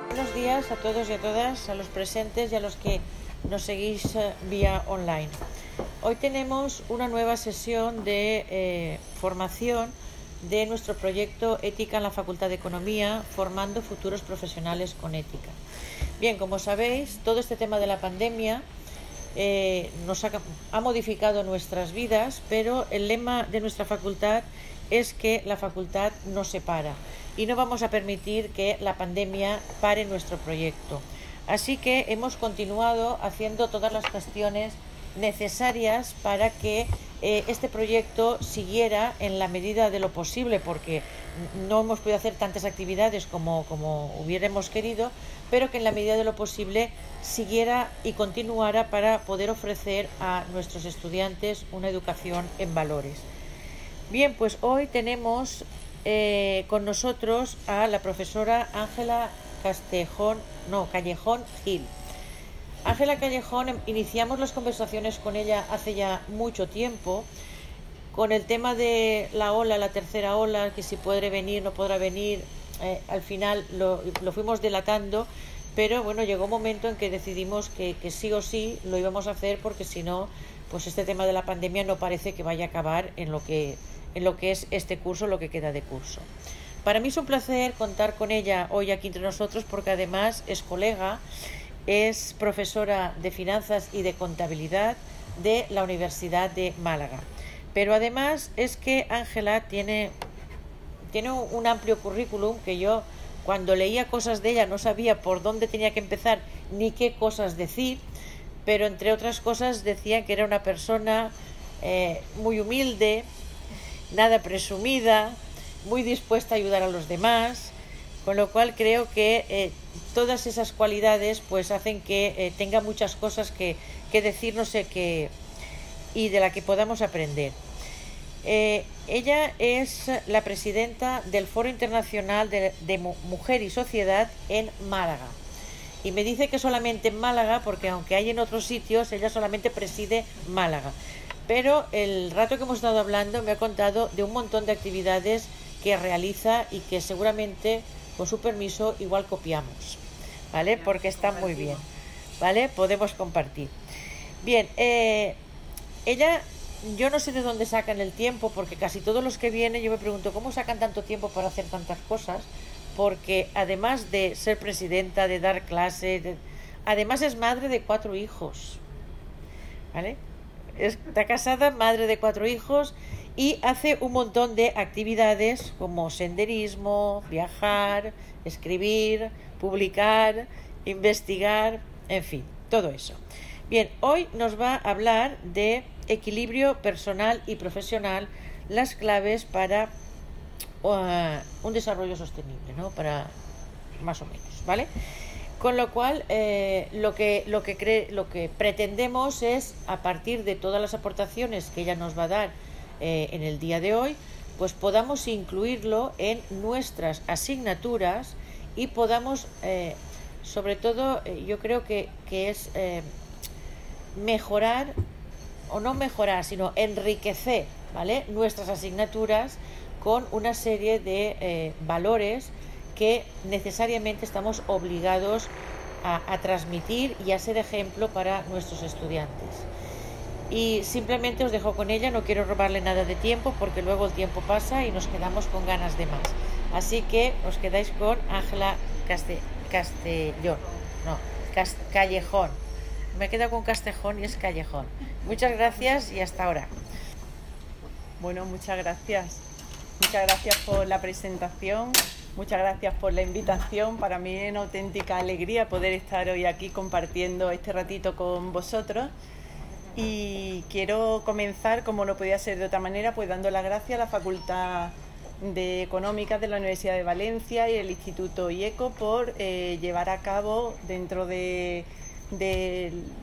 Buenos días a todos y a todas, a los presentes y a los que nos seguís vía online. Hoy tenemos una nueva sesión de formación de nuestro proyecto Ética en la Facultad de Economía, formando futuros profesionales con ética. Bien, como sabéis, todo este tema de la pandemia nos ha modificado nuestras vidas, pero el lema de nuestra facultad es que la facultad no se para y no vamos a permitir que la pandemia pare nuestro proyecto. Así que hemos continuado haciendo todas las gestiones necesarias para que este proyecto siguiera en la medida de lo posible, porque no hemos podido hacer tantas actividades como hubiéramos querido, pero que en la medida de lo posible siguiera y continuara para poder ofrecer a nuestros estudiantes una educación en valores. Bien, pues hoy tenemos con nosotros a la profesora Ángela Callejón Gil. Ángela Callejón, iniciamos las conversaciones con ella hace ya mucho tiempo con el tema de la tercera ola, que si podrá venir, no podrá venir. Al final lo fuimos delatando, pero bueno, llegó un momento en que decidimos que sí o sí lo íbamos a hacer, porque si no, pues este tema de la pandemia no parece que vaya a acabar en lo que es este curso, lo que queda de curso. Para mí es un placer contar con ella hoy aquí entre nosotros, porque además es colega, es profesora de finanzas y de contabilidad de la Universidad de Málaga. Pero además es que Ángela tiene un amplio currículum que yo, cuando leía cosas de ella, no sabía por dónde tenía que empezar ni qué cosas decir, pero entre otras cosas decía que era una persona muy humilde, nada presumida, muy dispuesta a ayudar a los demás, con lo cual creo que todas esas cualidades pues hacen que tenga muchas cosas que decir, no sé qué, y de la que podamos aprender. Ella es la presidenta del Foro Internacional de Mujer y Sociedad en Málaga. Y me dice que solamente en Málaga, porque aunque hay en otros sitios, ella solamente preside Málaga. Pero el rato que hemos estado hablando me ha contado de un montón de actividades que realiza y que seguramente, con su permiso, igual copiamos, ¿vale? Porque están muy bien, ¿vale? Podemos compartir. Bien, ella, yo no sé de dónde sacan el tiempo, porque casi todos los que vienen yo me pregunto cómo sacan tanto tiempo para hacer tantas cosas, porque además de ser presidenta, de dar clases, además es madre de 4 hijos, ¿vale? Está casada, madre de 4 hijos, y hace un montón de actividades como senderismo, viajar, escribir, publicar, investigar, en fin, todo eso. Bien, hoy nos va a hablar de equilibrio personal y profesional, las claves para un desarrollo sostenible, ¿no? Para más o menos, ¿vale? Con lo cual, lo que pretendemos es, a partir de todas las aportaciones que ella nos va a dar en el día de hoy, pues podamos incluirlo en nuestras asignaturas y podamos, sobre todo, yo creo que es mejorar, o no mejorar, sino enriquecer, ¿vale?, nuestras asignaturas con una serie de valores que necesariamente estamos obligados a transmitir y a ser ejemplo para nuestros estudiantes. Y simplemente os dejo con ella, no quiero robarle nada de tiempo, porque luego el tiempo pasa y nos quedamos con ganas de más. Así que os quedáis con Ángela Callejón. Me he quedado con Castejón y es Callejón. Muchas gracias y hasta ahora. Bueno, muchas gracias. Muchas gracias por la presentación. Muchas gracias por la invitación. Para mí es una auténtica alegría poder estar hoy aquí compartiendo este ratito con vosotros. Y quiero comenzar, como no podía ser de otra manera, pues dando las gracias a la Facultad de Económicas de la Universidad de Valencia y el Instituto IECO por llevar a cabo, dentro del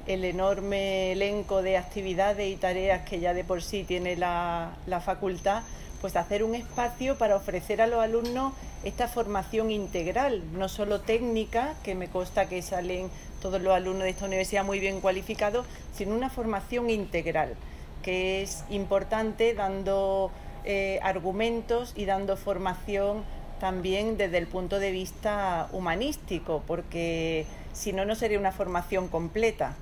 enorme elenco de actividades y tareas que ya de por sí tiene la facultad, pues hacer un espacio para ofrecer a los alumnos esta formación integral, no solo técnica, que me consta que salen todos los alumnos de esta universidad muy bien cualificados, sino una formación integral, que es importante, dando argumentos y dando formación también desde el punto de vista humanístico, porque si no, no sería una formación completa.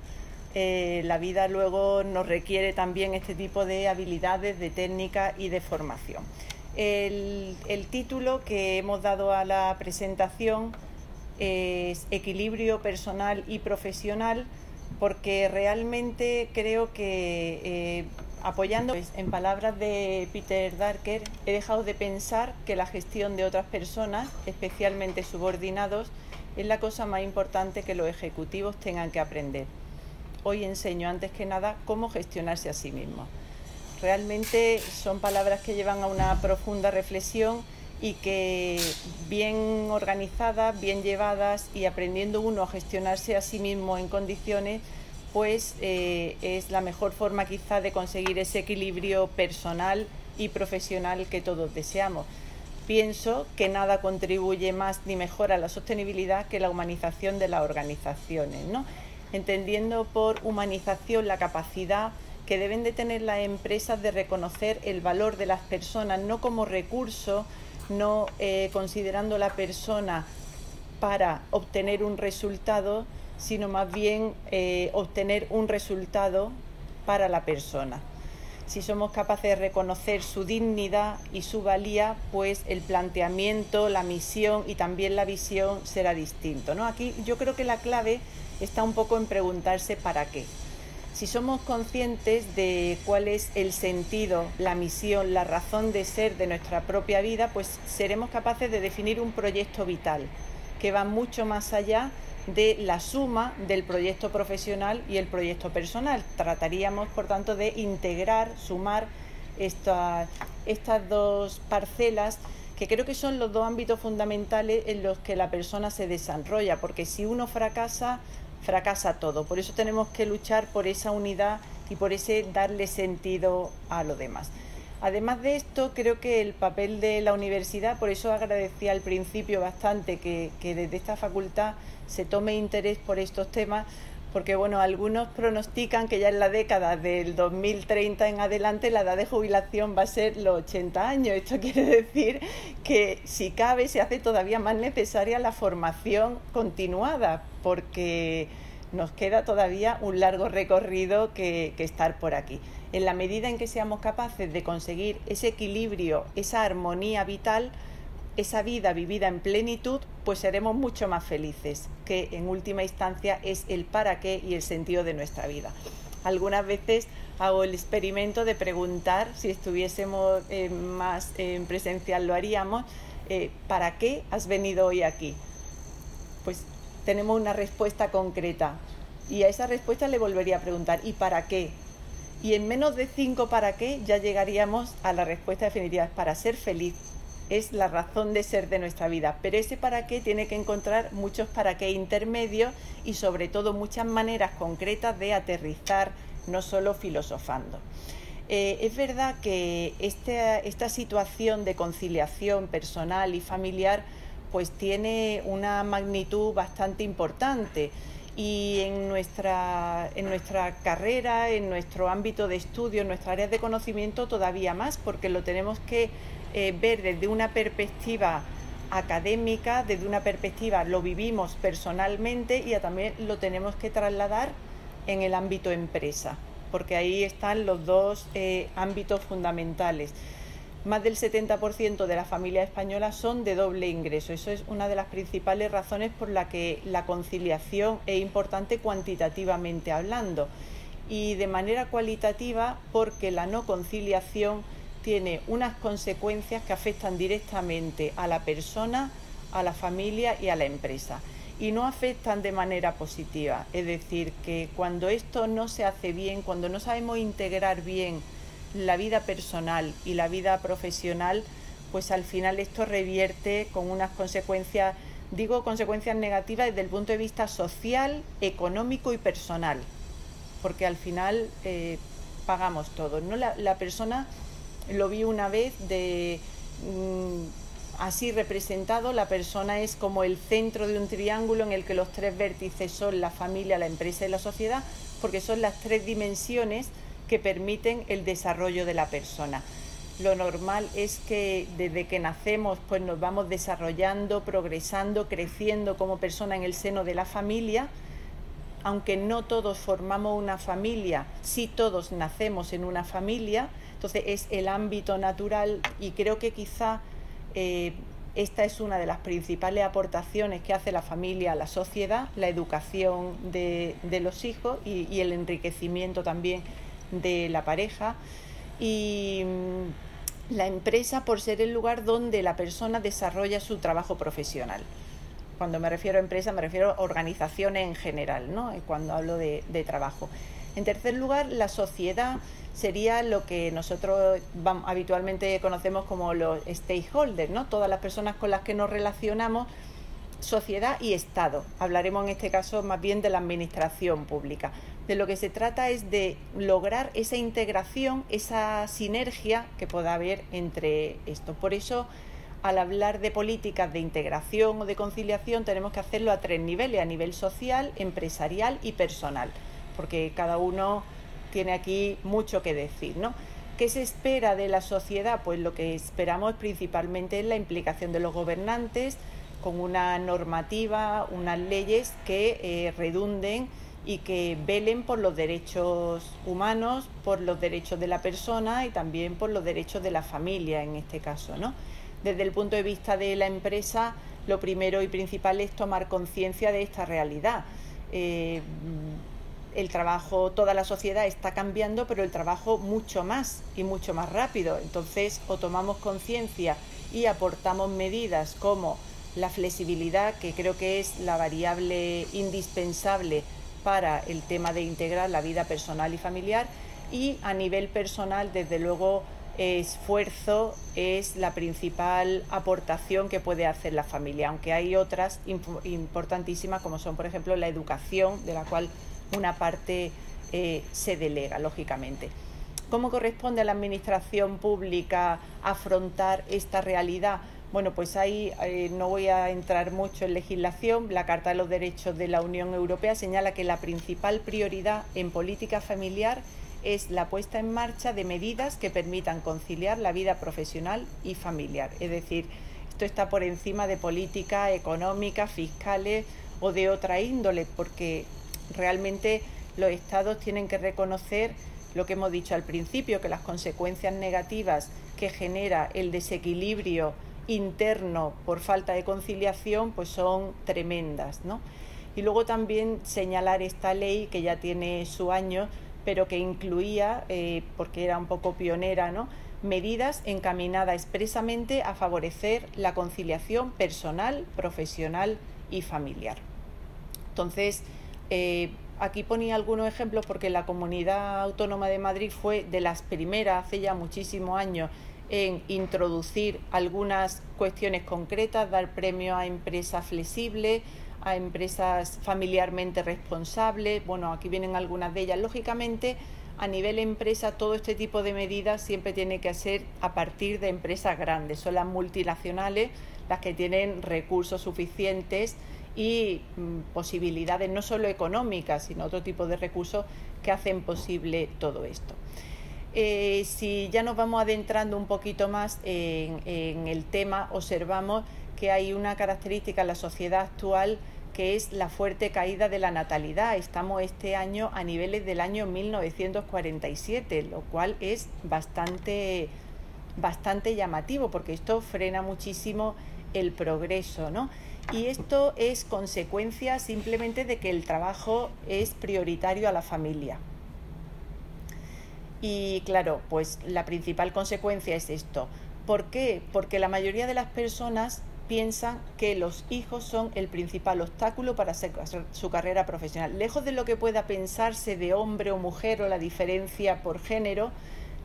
La vida luego nos requiere también este tipo de habilidades, de técnica y de formación. El título que hemos dado a la presentación es Equilibrio personal y profesional, porque realmente creo que apoyando en palabras de Peter Drucker, he dejado de pensar que la gestión de otras personas, especialmente subordinados, es la cosa más importante que los ejecutivos tengan que aprender. Hoy enseño antes que nada cómo gestionarse a sí mismo. Realmente son palabras que llevan a una profunda reflexión y que bien organizadas, bien llevadas y aprendiendo uno a gestionarse a sí mismo en condiciones, pues es la mejor forma quizá de conseguir ese equilibrio personal y profesional que todos deseamos. Pienso que nada contribuye más ni mejor a la sostenibilidad que la humanización de las organizaciones, ¿no? Entendiendo por humanización la capacidad que deben de tener las empresas de reconocer el valor de las personas, no como recurso, no considerando la persona para obtener un resultado, sino más bien obtener un resultado para la persona. Si somos capaces de reconocer su dignidad y su valía, pues el planteamiento, la misión y también la visión será distinto, ¿no? Aquí yo creo que la clave está un poco en preguntarse ¿para qué? Si somos conscientes de cuál es el sentido, la misión, la razón de ser de nuestra propia vida, pues seremos capaces de definir un proyecto vital que va mucho más allá de la suma del proyecto profesional y el proyecto personal. Trataríamos, por tanto, de integrar, sumar estas dos parcelas, que creo que son los dos ámbitos fundamentales en los que la persona se desarrolla, porque si uno fracasa, fracasa todo. Por eso tenemos que luchar por esa unidad y por ese darle sentido a lo demás. Además de esto, creo que el papel de la universidad, por eso agradecía al principio bastante que desde esta facultad se tome interés por estos temas, porque bueno, algunos pronostican que ya en la década del 2030 en adelante la edad de jubilación va a ser los 80 años. Esto quiere decir que si cabe se hace todavía más necesaria la formación continuada, porque nos queda todavía un largo recorrido que estar por aquí. En la medida en que seamos capaces de conseguir ese equilibrio, esa armonía vital, esa vida vivida en plenitud, pues seremos mucho más felices, que en última instancia es el para qué y el sentido de nuestra vida. Algunas veces hago el experimento de preguntar, si estuviésemos más en presencial lo haríamos, ¿para qué has venido hoy aquí? Pues tenemos una respuesta concreta y a esa respuesta le volvería a preguntar ¿y para qué? Y en menos de 5 para qué ya llegaríamos a la respuesta definitiva, para ser feliz. Es la razón de ser de nuestra vida, pero ese para qué tiene que encontrar muchos para qué intermedios y sobre todo muchas maneras concretas de aterrizar, no solo filosofando. Es verdad que esta situación de conciliación personal y familiar pues tiene una magnitud bastante importante y en nuestra carrera, en nuestro ámbito de estudio, en nuestras áreas de conocimiento todavía más, porque lo tenemos que ver desde una perspectiva académica, desde una perspectiva lo vivimos personalmente y también lo tenemos que trasladar en el ámbito empresa, porque ahí están los dos ámbitos fundamentales. Más del 70% de las familias españolas son de doble ingreso. Eso es una de las principales razones por la que la conciliación es importante cuantitativamente hablando y de manera cualitativa porque la no conciliación tiene unas consecuencias que afectan directamente a la persona, a la familia y a la empresa. Y no afectan de manera positiva. Es decir, que cuando esto no se hace bien, cuando no sabemos integrar bien la vida personal y la vida profesional, pues al final esto revierte con unas consecuencias, digo consecuencias negativas desde el punto de vista social, económico y personal, porque al final pagamos todos, ¿no? La persona, lo vi una vez, Así representado, la persona es como el centro de un triángulo en el que los tres vértices son la familia, la empresa y la sociedad, porque son las tres dimensiones que permiten el desarrollo de la persona. Lo normal es que desde que nacemos pues nos vamos desarrollando, progresando, creciendo como persona en el seno de la familia. Aunque no todos formamos una familia, sí todos nacemos en una familia, entonces es el ámbito natural, y creo que quizá esta es una de las principales aportaciones que hace la familia a la sociedad, la educación de los hijos y el enriquecimiento también de la pareja. Y la empresa, por ser el lugar donde la persona desarrolla su trabajo profesional. Cuando me refiero a empresa me refiero a organizaciones en general, ¿no? Cuando hablo de trabajo. En tercer lugar, la sociedad sería lo que nosotros habitualmente conocemos como los stakeholders, ¿no? Todas las personas con las que nos relacionamos, sociedad y Estado. Hablaremos en este caso más bien de la administración pública. De lo que se trata es de lograr esa integración, esa sinergia que pueda haber entre esto. Por eso, al hablar de políticas de integración o de conciliación, tenemos que hacerlo a tres niveles: a nivel social, empresarial y personal, porque cada uno tiene aquí mucho que decir, ¿no? ¿Qué se espera de la sociedad? Pues lo que esperamos principalmente es la implicación de los gobernantes con una normativa, unas leyes que redunden y que velen por los derechos humanos, por los derechos de la persona y también por los derechos de la familia en este caso, ¿no? Desde el punto de vista de la empresa, lo primero y principal es tomar conciencia de esta realidad. El trabajo, toda la sociedad está cambiando, pero el trabajo mucho más y mucho más rápido. Entonces, o tomamos conciencia y aportamos medidas como la flexibilidad, que creo que es la variable indispensable para el tema de integrar la vida personal y familiar, y a nivel personal, desde luego, esfuerzo es la principal aportación que puede hacer la familia, aunque hay otras importantísimas como son, por ejemplo, la educación, de la cual una parte se delega, lógicamente. ¿Cómo corresponde a la administración pública afrontar esta realidad? Bueno, pues ahí no voy a entrar mucho en legislación. La Carta de los Derechos de la Unión Europea señala que la principal prioridad en política familiar es la puesta en marcha de medidas que permitan conciliar la vida profesional y familiar. Es decir, esto está por encima de políticas económicas, fiscales o de otra índole, porque realmente los Estados tienen que reconocer lo que hemos dicho al principio, que las consecuencias negativas que genera el desequilibrio interno por falta de conciliación pues son tremendas, ¿no? Y luego también señalar esta ley que ya tiene su año, pero que incluía, porque era un poco pionera, ¿no?, medidas encaminadas expresamente a favorecer la conciliación personal, profesional y familiar. Entonces, aquí ponía algunos ejemplos porque la Comunidad Autónoma de Madrid fue de las primeras, hace ya muchísimos años, en introducir algunas cuestiones concretas, dar premio a empresas flexibles, a empresas familiarmente responsables. Bueno, aquí vienen algunas de ellas. Lógicamente, a nivel empresa, todo este tipo de medidas siempre tiene que ser a partir de empresas grandes. Son las multinacionales las que tienen recursos suficientes y posibilidades no solo económicas, sino otro tipo de recursos que hacen posible todo esto. Si ya nos vamos adentrando un poquito más en el tema, observamos que hay una característica en la sociedad actual que es la fuerte caída de la natalidad. Estamos este año a niveles del año 1947, lo cual es bastante llamativo, porque esto frena muchísimo el progreso, ¿no? Y esto es consecuencia simplemente de que el trabajo es prioritario a la familia. Y claro, pues la principal consecuencia es esto. ¿Por qué? Porque la mayoría de las personas piensan que los hijos son el principal obstáculo para hacer su carrera profesional. Lejos de lo que pueda pensarse de hombre o mujer o la diferencia por género,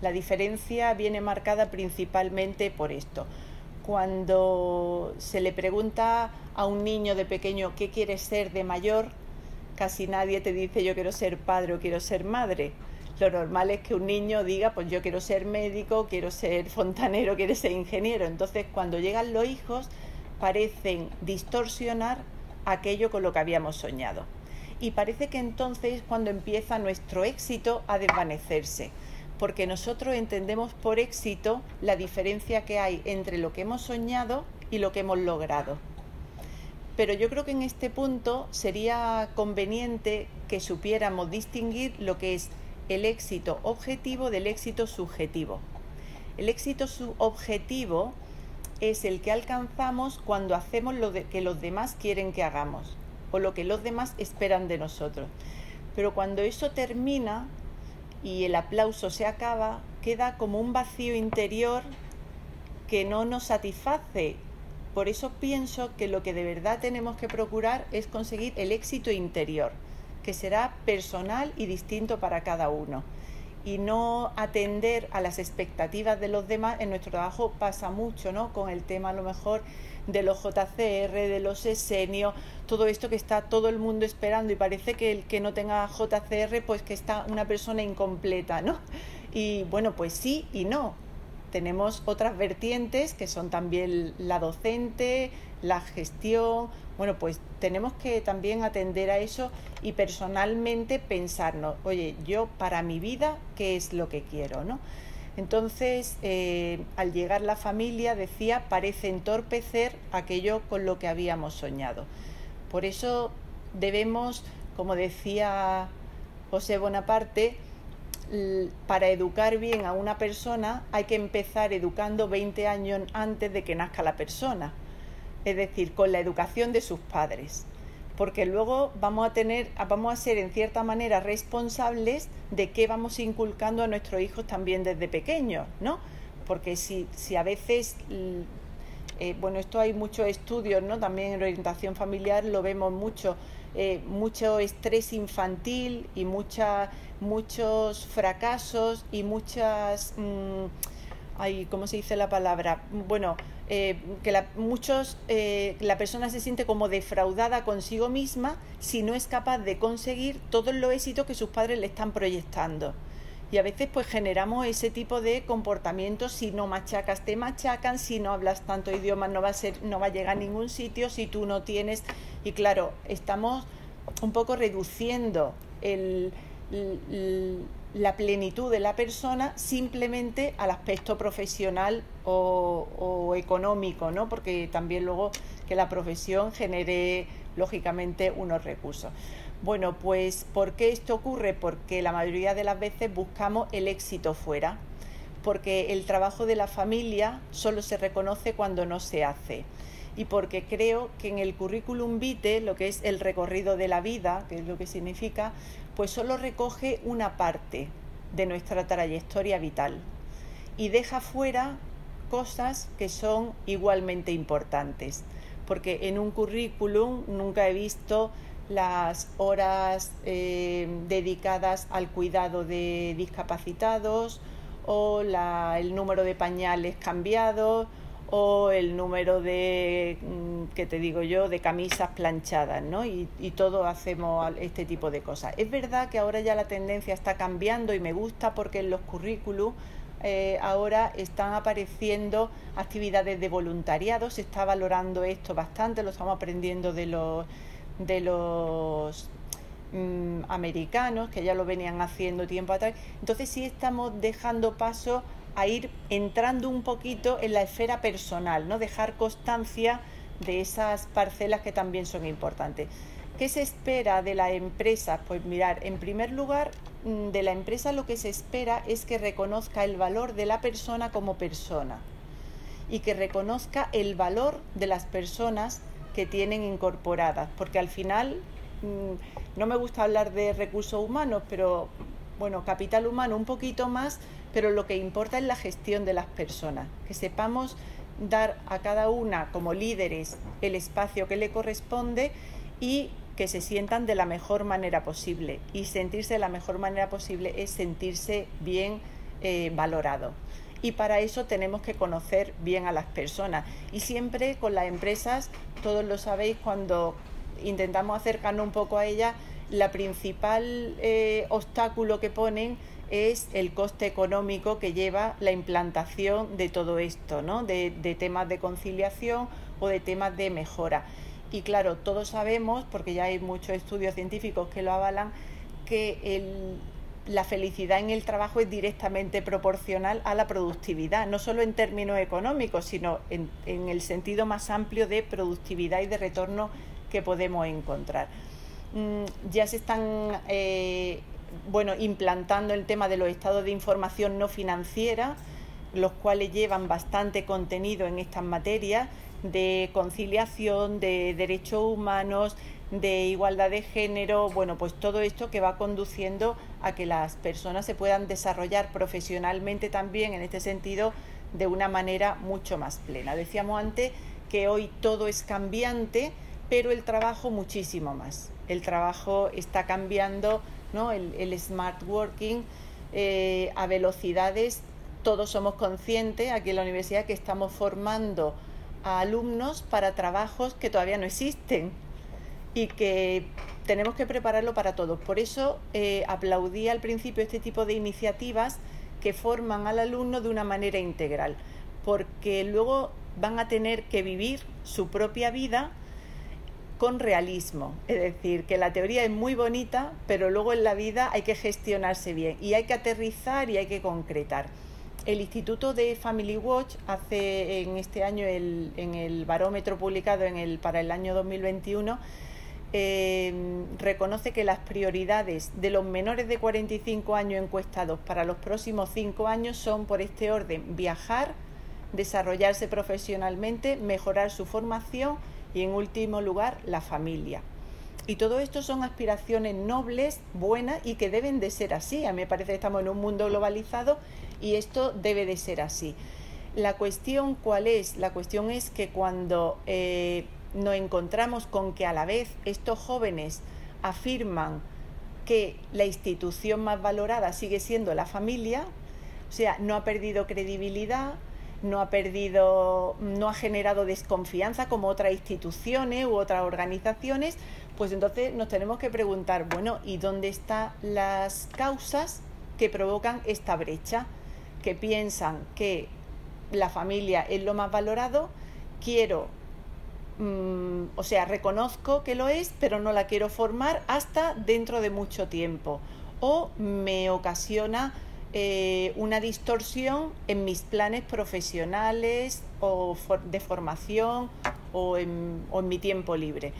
la diferencia viene marcada principalmente por esto. Cuando se le pregunta a un niño de pequeño ¿qué quieres ser de mayor?, casi nadie te dice yo quiero ser padre o quiero ser madre. Lo normal es que un niño diga, pues yo quiero ser médico, quiero ser fontanero, quiero ser ingeniero. Entonces, cuando llegan los hijos, parecen distorsionar aquello con lo que habíamos soñado. Y parece que entonces es cuando empieza nuestro éxito a desvanecerse, porque nosotros entendemos por éxito la diferencia que hay entre lo que hemos soñado y lo que hemos logrado. Pero yo creo que en este punto sería conveniente que supiéramos distinguir lo que es el éxito objetivo del éxito subjetivo. El éxito subjetivo es el que alcanzamos cuando hacemos lo que los demás quieren que hagamos o lo que los demás esperan de nosotros. Pero cuando eso termina y el aplauso se acaba, queda como un vacío interior que no nos satisface. Por eso pienso que lo que de verdad tenemos que procurar es conseguir el éxito interior, que será personal y distinto para cada uno, y no atender a las expectativas de los demás. En nuestro trabajo pasa mucho, ¿no? Con el tema a lo mejor de los JCR, de los esenios, todo esto que está todo el mundo esperando, y parece que el que no tenga JCR pues que está una persona incompleta, ¿no? Y bueno, pues sí y no. Tenemos otras vertientes que son también la docente, la gestión. Bueno, pues tenemos que también atender a eso y personalmente pensarnos, oye, yo para mi vida, ¿qué es lo que quiero, no? Entonces, al llegar la familia, decía, parece entorpecer aquello con lo que habíamos soñado. Por eso debemos, como decía José Bonaparte, para educar bien a una persona hay que empezar educando 20 años antes de que nazca la persona. Es decir, con la educación de sus padres, porque luego vamos a ser en cierta manera responsables de qué vamos inculcando a nuestros hijos también desde pequeños, ¿no? Porque si a veces, bueno, esto hay muchos estudios, ¿no? También en orientación familiar lo vemos mucho, mucho estrés infantil y muchos fracasos y muchas, ¿cómo se dice la palabra? Bueno, que la persona se siente como defraudada consigo misma si no es capaz de conseguir todos los éxitos que sus padres le están proyectando. Y a veces pues generamos ese tipo de comportamientos. Si no machacas, te machacan. Si no hablas tanto idiomas, no va a llegar a ningún sitio. Si tú no tienes... Y claro, estamos un poco reduciendo la plenitud de la persona simplemente al aspecto profesional o económico, ¿no? Porque también luego que la profesión genere lógicamente unos recursos. Bueno, pues ¿por qué esto ocurre? Porque la mayoría de las veces buscamos el éxito fuera, porque el trabajo de la familia solo se reconoce cuando no se hace. Y porque creo que en el currículum vitae, lo que es el recorrido de la vida, que es lo que significa, pues solo recoge una parte de nuestra trayectoria vital y deja fuera cosas que son igualmente importantes. Porque en un currículum nunca he visto las horas dedicadas al cuidado de discapacitados, o el número de pañales cambiados, o el número de, ¿qué te digo yo?, de camisas planchadas, ¿no? Y todos hacemos este tipo de cosas. Es verdad que ahora ya la tendencia está cambiando y me gusta, porque en los currículums ahora están apareciendo actividades de voluntariado. Se está valorando esto bastante, lo estamos aprendiendo de los americanos, que ya lo venían haciendo tiempo atrás. Entonces sí estamos dejando paso a ir entrando un poquito en la esfera personal, ¿no? Dejar constancia de esas parcelas que también son importantes. ¿Qué se espera de la empresa? Pues mirar, en primer lugar, de la empresa lo que se espera es que reconozca el valor de la persona como persona y que reconozca el valor de las personas que tienen incorporadas, porque al final, no me gusta hablar de recursos humanos, pero bueno, capital humano un poquito más, pero lo que importa es la gestión de las personas, que sepamos dar a cada una como líderes el espacio que le corresponde y que se sientan de la mejor manera posible. Y sentirse de la mejor manera posible es sentirse bien valorado. Y para eso tenemos que conocer bien a las personas. Y siempre con las empresas, todos lo sabéis, cuando intentamos acercarnos un poco a ellas, la principal obstáculo que ponen es el coste económico que lleva la implantación de todo esto, ¿no? De temas de conciliación o de temas de mejora. Y claro, todos sabemos, porque ya hay muchos estudios científicos que lo avalan, que la felicidad en el trabajo es directamente proporcional a la productividad, no solo en términos económicos, sino en el sentido más amplio de productividad y de retorno que podemos encontrar. Ya se están implantando el tema de los estados de información no financiera, los cuales llevan bastante contenido en estas materias de conciliación, de derechos humanos, de igualdad de género, pues todo esto que va conduciendo a que las personas se puedan desarrollar profesionalmente también en este sentido de una manera mucho más plena. Decíamos antes que hoy todo es cambiante, pero el trabajo muchísimo más. El trabajo está cambiando, ¿no? El smart working a velocidades. Todos somos conscientes aquí en la universidad que estamos formando a alumnos para trabajos que todavía no existen y que tenemos que prepararlo para todos. Por eso aplaudí al principio este tipo de iniciativas que forman al alumno de una manera integral, porque luego van a tener que vivir su propia vida con realismo. Es decir, que la teoría es muy bonita, pero luego en la vida hay que gestionarse bien y hay que aterrizar y hay que concretar. El Instituto de Family Watch hace en este año, en el barómetro publicado para el año 2021, reconoce que las prioridades de los menores de 45 años encuestados para los próximos 5 años son por este orden: viajar, desarrollarse profesionalmente, mejorar su formación y, en último lugar, la familia. Y todo esto son aspiraciones nobles, buenas y que deben de ser así. A mí me parece que estamos en un mundo globalizado y esto debe de ser así. La cuestión, ¿cuál es? La cuestión es que cuando nos encontramos con que a la vez estos jóvenes afirman que la institución más valorada sigue siendo la familia, o sea, no ha perdido credibilidad, no ha generado desconfianza como otras instituciones u otras organizaciones, pues entonces nos tenemos que preguntar, ¿y dónde están las causas que provocan esta brecha? Que piensan que la familia es lo más valorado, reconozco que lo es, pero no la quiero formar hasta dentro de mucho tiempo, o me ocasiona una distorsión en mis planes profesionales o de formación o en mi tiempo libre.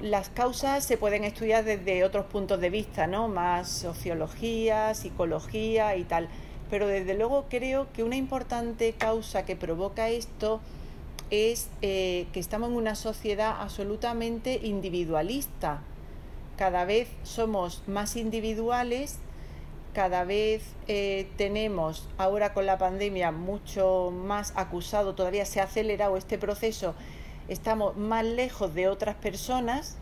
Las causas se pueden estudiar desde otros puntos de vista, ¿no? Más sociología, psicología y tal, pero desde luego creo que una importante causa que provoca esto es que estamos en una sociedad absolutamente individualista. Cada vez somos más individuales, cada vez tenemos, ahora con la pandemia, mucho más acusado, todavía se ha acelerado este proceso, estamos más lejos de otras personas,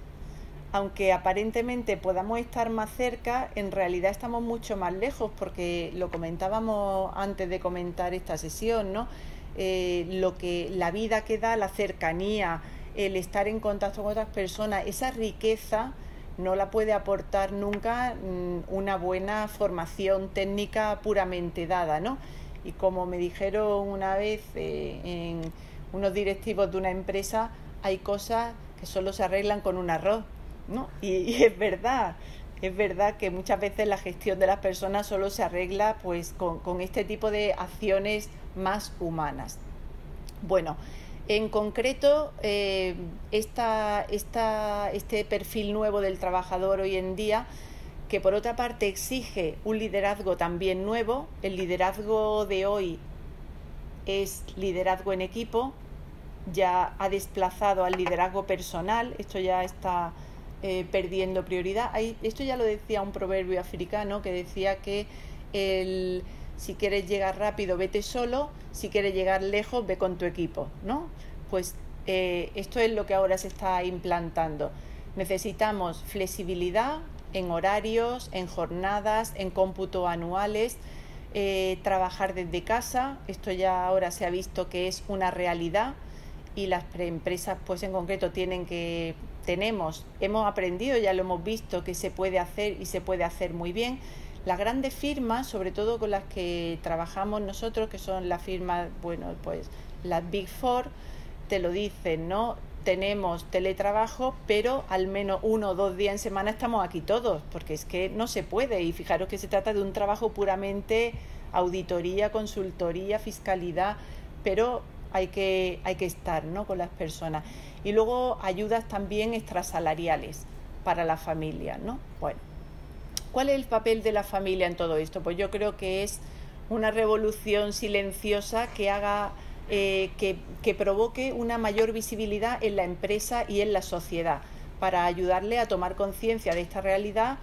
aunque aparentemente podamos estar más cerca, en realidad estamos mucho más lejos, porque lo comentábamos antes de comentar esta sesión, ¿no? La vida que da, la cercanía, el estar en contacto con otras personas, esa riqueza no la puede aportar nunca una buena formación técnica puramente dada, ¿no? Y como me dijeron una vez en unos directivos de una empresa, hay cosas que solo se arreglan con un arroz, ¿no? Y es verdad que muchas veces la gestión de las personas solo se arregla pues con este tipo de acciones más humanas. En concreto, este perfil nuevo del trabajador hoy en día, que por otra parte exige un liderazgo también nuevo. El liderazgo de hoy es liderazgo en equipo, ya ha desplazado al liderazgo personal, esto ya está perdiendo prioridad. Esto ya lo decía un proverbio africano que decía que si quieres llegar rápido, vete solo; si quieres llegar lejos, ve con tu equipo, ¿no? Pues esto es lo que ahora se está implantando. Necesitamos flexibilidad en horarios, en jornadas, en cómputo anuales, trabajar desde casa. Esto ya ahora se ha visto que es una realidad y las empresas, pues en concreto, tienen que hemos aprendido, ya lo hemos visto que se puede hacer y se puede hacer muy bien. Las grandes firmas, sobre todo con las que trabajamos nosotros, que son las firmas, bueno, pues las Big Four, te lo dicen, ¿no? Tenemos teletrabajo, pero al menos 1 o 2 días en semana estamos aquí todos, porque es que no se puede. Y fijaros que se trata de un trabajo puramente auditoría, consultoría, fiscalidad, pero hay que estar, ¿no?, con las personas. Y luego ayudas también extrasalariales para la familia, ¿no? Bueno, ¿cuál es el papel de la familia en todo esto? Pues yo creo que es una revolución silenciosa que haga que provoque una mayor visibilidad en la empresa y en la sociedad, para ayudarle a tomar conciencia de esta realidad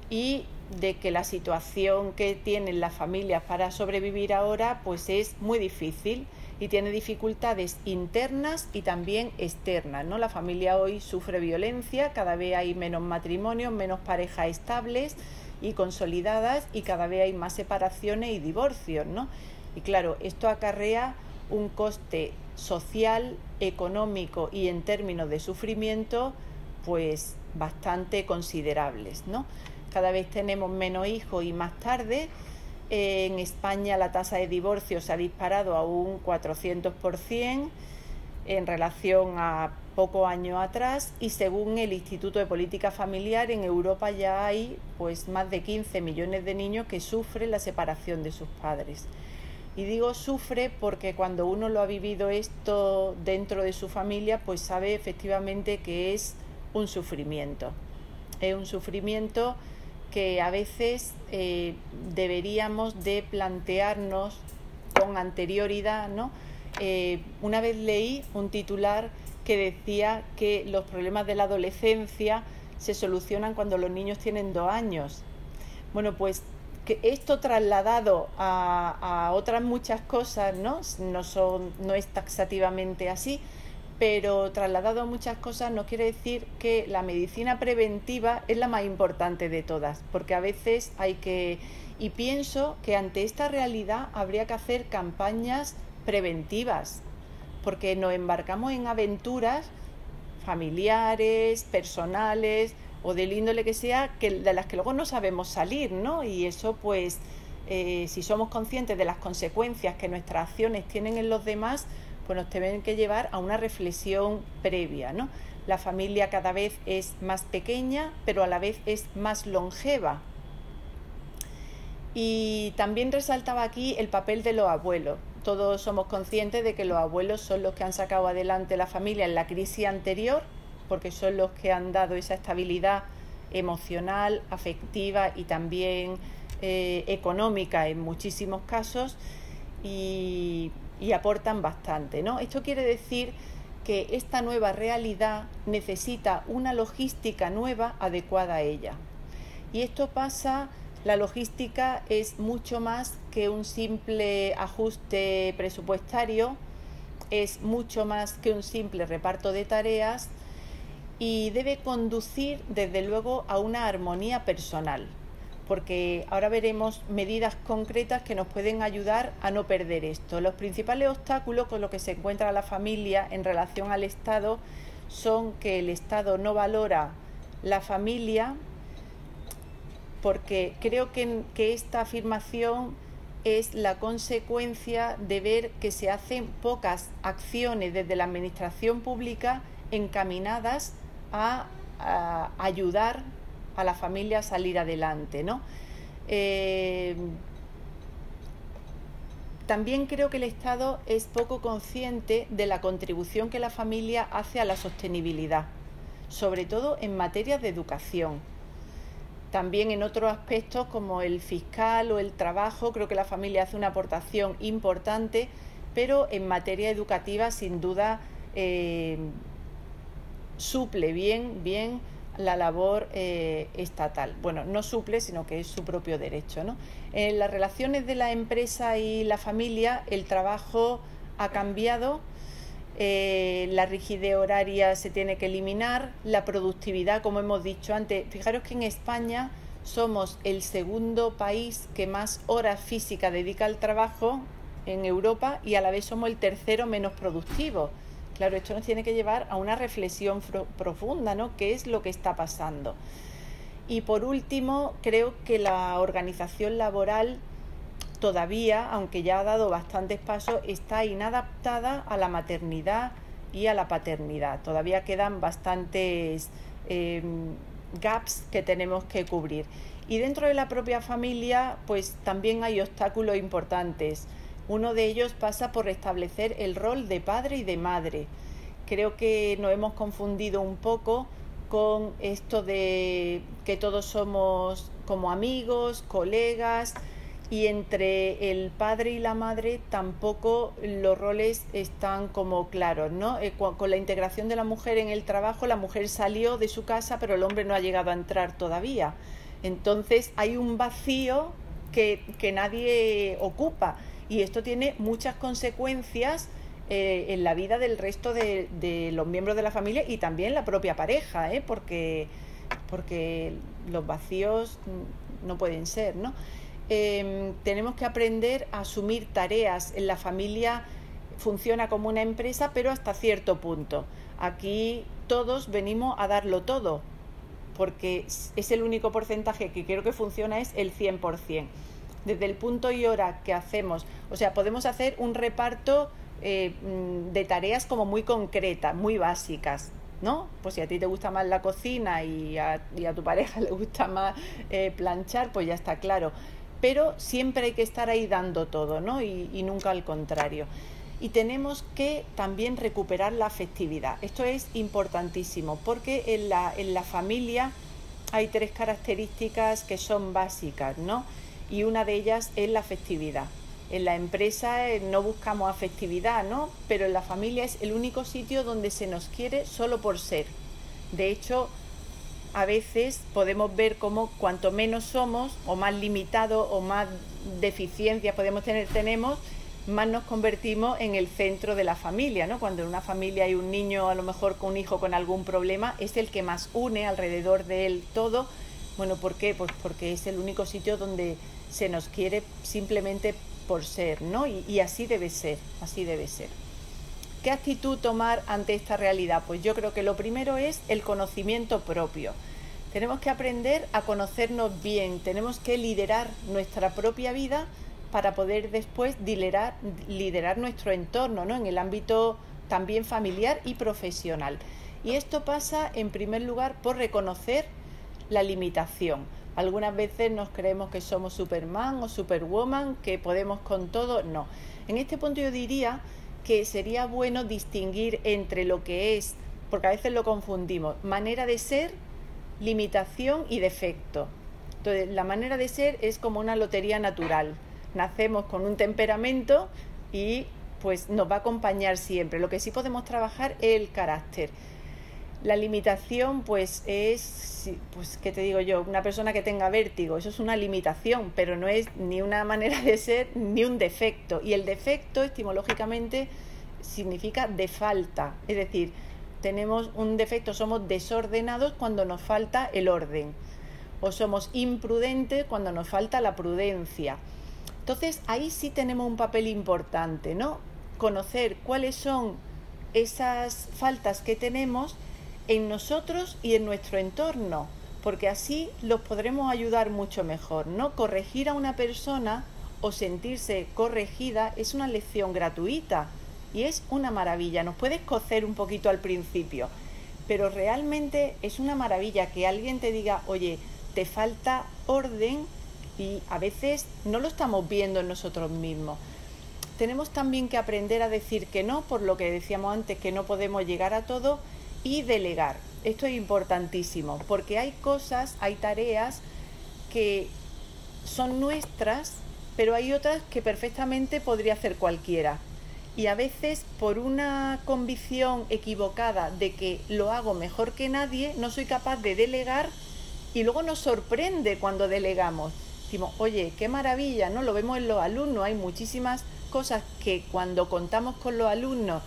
y de que la situación que tienen las familias para sobrevivir ahora pues es muy difícil y tiene dificultades internas y también externas, ¿no? La familia hoy sufre violencia, cada vez hay menos matrimonios, menos parejas estables y consolidadas, y cada vez hay más separaciones y divorcios, ¿no? Y claro, esto acarrea un coste social, económico y en términos de sufrimiento pues bastante considerables, ¿no? Cada vez tenemos menos hijos y más tarde. En España la tasa de divorcio se ha disparado a un 400% en relación a pocos años atrás, y según el Instituto de Política Familiar, en Europa ya hay pues más de 15 millones de niños que sufren la separación de sus padres. Y digo sufre porque cuando uno lo ha vivido esto dentro de su familia, pues sabe efectivamente que es un sufrimiento. Es un sufrimiento que a veces deberíamos de plantearnos con anterioridad, ¿no? Una vez leí un titular que decía que los problemas de la adolescencia se solucionan cuando los niños tienen 2 años. Bueno, pues que esto trasladado a otras muchas cosas, ¿no? No es taxativamente así, pero trasladado a muchas cosas nos quiere decir que la medicina preventiva es la más importante de todas, porque a veces y pienso que ante esta realidad habría que hacer campañas preventivas, porque nos embarcamos en aventuras familiares, personales o del índole que sea, de las que luego no sabemos salir, ¿no? Y eso pues, si somos conscientes de las consecuencias que nuestras acciones tienen en los demás, pues nos tienen que llevar a una reflexión previa, ¿no? La familia cada vez es más pequeña, pero a la vez es más longeva. Y también resaltaba aquí el papel de los abuelos. Todos somos conscientes de que los abuelos son los que han sacado adelante la familia en la crisis anterior, porque son los que han dado esa estabilidad emocional, afectiva y también económica en muchísimos casos, y aportan bastante, ¿no? Esto quiere decir que esta nueva realidad necesita una logística nueva adecuada a ella. Y esto pasa, la logística es mucho más que un simple ajuste presupuestario, es mucho más que un simple reparto de tareas, y debe conducir desde luego a una armonía personal, porque ahora veremos medidas concretas que nos pueden ayudar a no perder esto. Los principales obstáculos con los que se encuentra la familia en relación al Estado son que el Estado no valora la familia, porque creo que esta afirmación es la consecuencia de ver que se hacen pocas acciones desde la administración pública encaminadas a ayudar a la familia a salir adelante, ¿no? También creo que el Estado es poco consciente de la contribución que la familia hace a la sostenibilidad, sobre todo en materia de educación. También en otros aspectos como el fiscal o el trabajo, creo que la familia hace una aportación importante, pero en materia educativa sin duda suple bien la labor estatal. Bueno, no suple, sino que es su propio derecho, ¿no? En las relaciones de la empresa y la familia, el trabajo ha cambiado, la rigidez horaria se tiene que eliminar, la productividad, como hemos dicho antes. Fijaros que en España somos el segundo país que más horas físicas dedica al trabajo en Europa, y a la vez somos el tercero menos productivo, Claro, esto nos tiene que llevar a una reflexión profunda, ¿no? ¿Qué es lo que está pasando? Y por último, creo que la organización laboral todavía, aunque ya ha dado bastantes pasos, está inadaptada a la maternidad y a la paternidad. Todavía quedan bastantes gaps que tenemos que cubrir. Y dentro de la propia familia, pues también hay obstáculos importantes. Uno de ellos pasa por restablecer el rol de padre y de madre. Creo que nos hemos confundido un poco con esto de que todos somos como amigos, colegas, y entre el padre y la madre tampoco los roles están como claros, ¿no? Con la integración de la mujer en el trabajo, la mujer salió de su casa, pero el hombre no ha llegado a entrar todavía. Entonces hay un vacío que nadie ocupa, y esto tiene muchas consecuencias en la vida del resto de los miembros de la familia y también la propia pareja, porque los vacíos no pueden ser, ¿no? Tenemos que aprender a asumir tareas. En la familia funciona como una empresa, pero hasta cierto punto. Aquí todos venimos a darlo todo, porque es el único porcentaje que creo que funciona, es el 100%. Desde el punto y hora que hacemos, o sea, podemos hacer un reparto de tareas como muy concretas, muy básicas, ¿no? Pues si a ti te gusta más la cocina y a tu pareja le gusta más planchar, pues ya está claro. Pero siempre hay que estar ahí dando todo, ¿no? Y nunca al contrario. Y tenemos que también recuperar la afectividad. Esto es importantísimo, porque en la familia hay 3 características que son básicas, ¿no? Y una de ellas es la afectividad. En la empresa no buscamos afectividad, ¿no? Pero en la familia es el único sitio donde se nos quiere solo por ser. De hecho, a veces podemos ver cómo cuanto menos somos, o más limitados, o más deficiencias tenemos, más nos convertimos en el centro de la familia, ¿no? Cuando en una familia hay un niño, a lo mejor con un hijo con algún problema, es el que más une alrededor de él todo. Bueno, ¿por qué? Pues porque es el único sitio donde se nos quiere simplemente por ser, ¿no? Y así debe ser, así debe ser. ¿Qué actitud tomar ante esta realidad? Pues yo creo que lo primero es el conocimiento propio. Tenemos que aprender a conocernos bien, tenemos que liderar nuestra propia vida para poder después liderar nuestro entorno, ¿no? En el ámbito también familiar y profesional. Y esto pasa, en primer lugar, por reconocer la limitación. Algunas veces nos creemos que somos Superman o Superwoman, que podemos con todo. No. En este punto yo diría que sería bueno distinguir entre lo que es, porque a veces lo confundimos, manera de ser, limitación y defecto. Entonces, la manera de ser es como una lotería natural. Nacemos con un temperamento y pues nos va a acompañar siempre. Lo que sí podemos trabajar es el carácter. La limitación pues es, pues qué te digo yo, una persona que tenga vértigo, eso es una limitación, pero no es ni una manera de ser ni un defecto. Y el defecto etimológicamente significa de falta, es decir, tenemos un defecto, somos desordenados cuando nos falta el orden, o somos imprudentes cuando nos falta la prudencia. Entonces ahí sí tenemos un papel importante, ¿no? Conocer cuáles son esas faltas que tenemos en nosotros y en nuestro entorno, porque así los podremos ayudar mucho mejor, ¿no? Corregir a una persona o sentirse corregida es una lección gratuita y es una maravilla. Nos puede escocer un poquito al principio, pero realmente es una maravilla que alguien te diga, oye, te falta orden, y a veces no lo estamos viendo en nosotros mismos. Tenemos también que aprender a decir que no, por lo que decíamos antes, que no podemos llegar a todo, y delegar. Esto es importantísimo, porque hay cosas, hay tareas que son nuestras, pero hay otras que perfectamente podría hacer cualquiera. Y a veces, por una convicción equivocada de que lo hago mejor que nadie, no soy capaz de delegar, y luego nos sorprende cuando delegamos. Decimos, oye, qué maravilla, ¿no? Lo vemos en los alumnos, hay muchísimas cosas que cuando contamos con los alumnos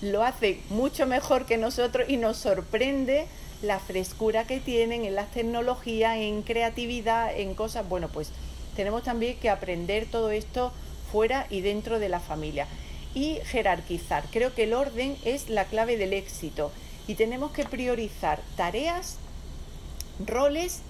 lo hacen mucho mejor que nosotros, y nos sorprende la frescura que tienen en las tecnologías, en creatividad, en cosas. Bueno, pues tenemos también que aprender todo esto fuera y dentro de la familia. y jerarquizar. Creo que el orden es la clave del éxito y tenemos que priorizar tareas, roles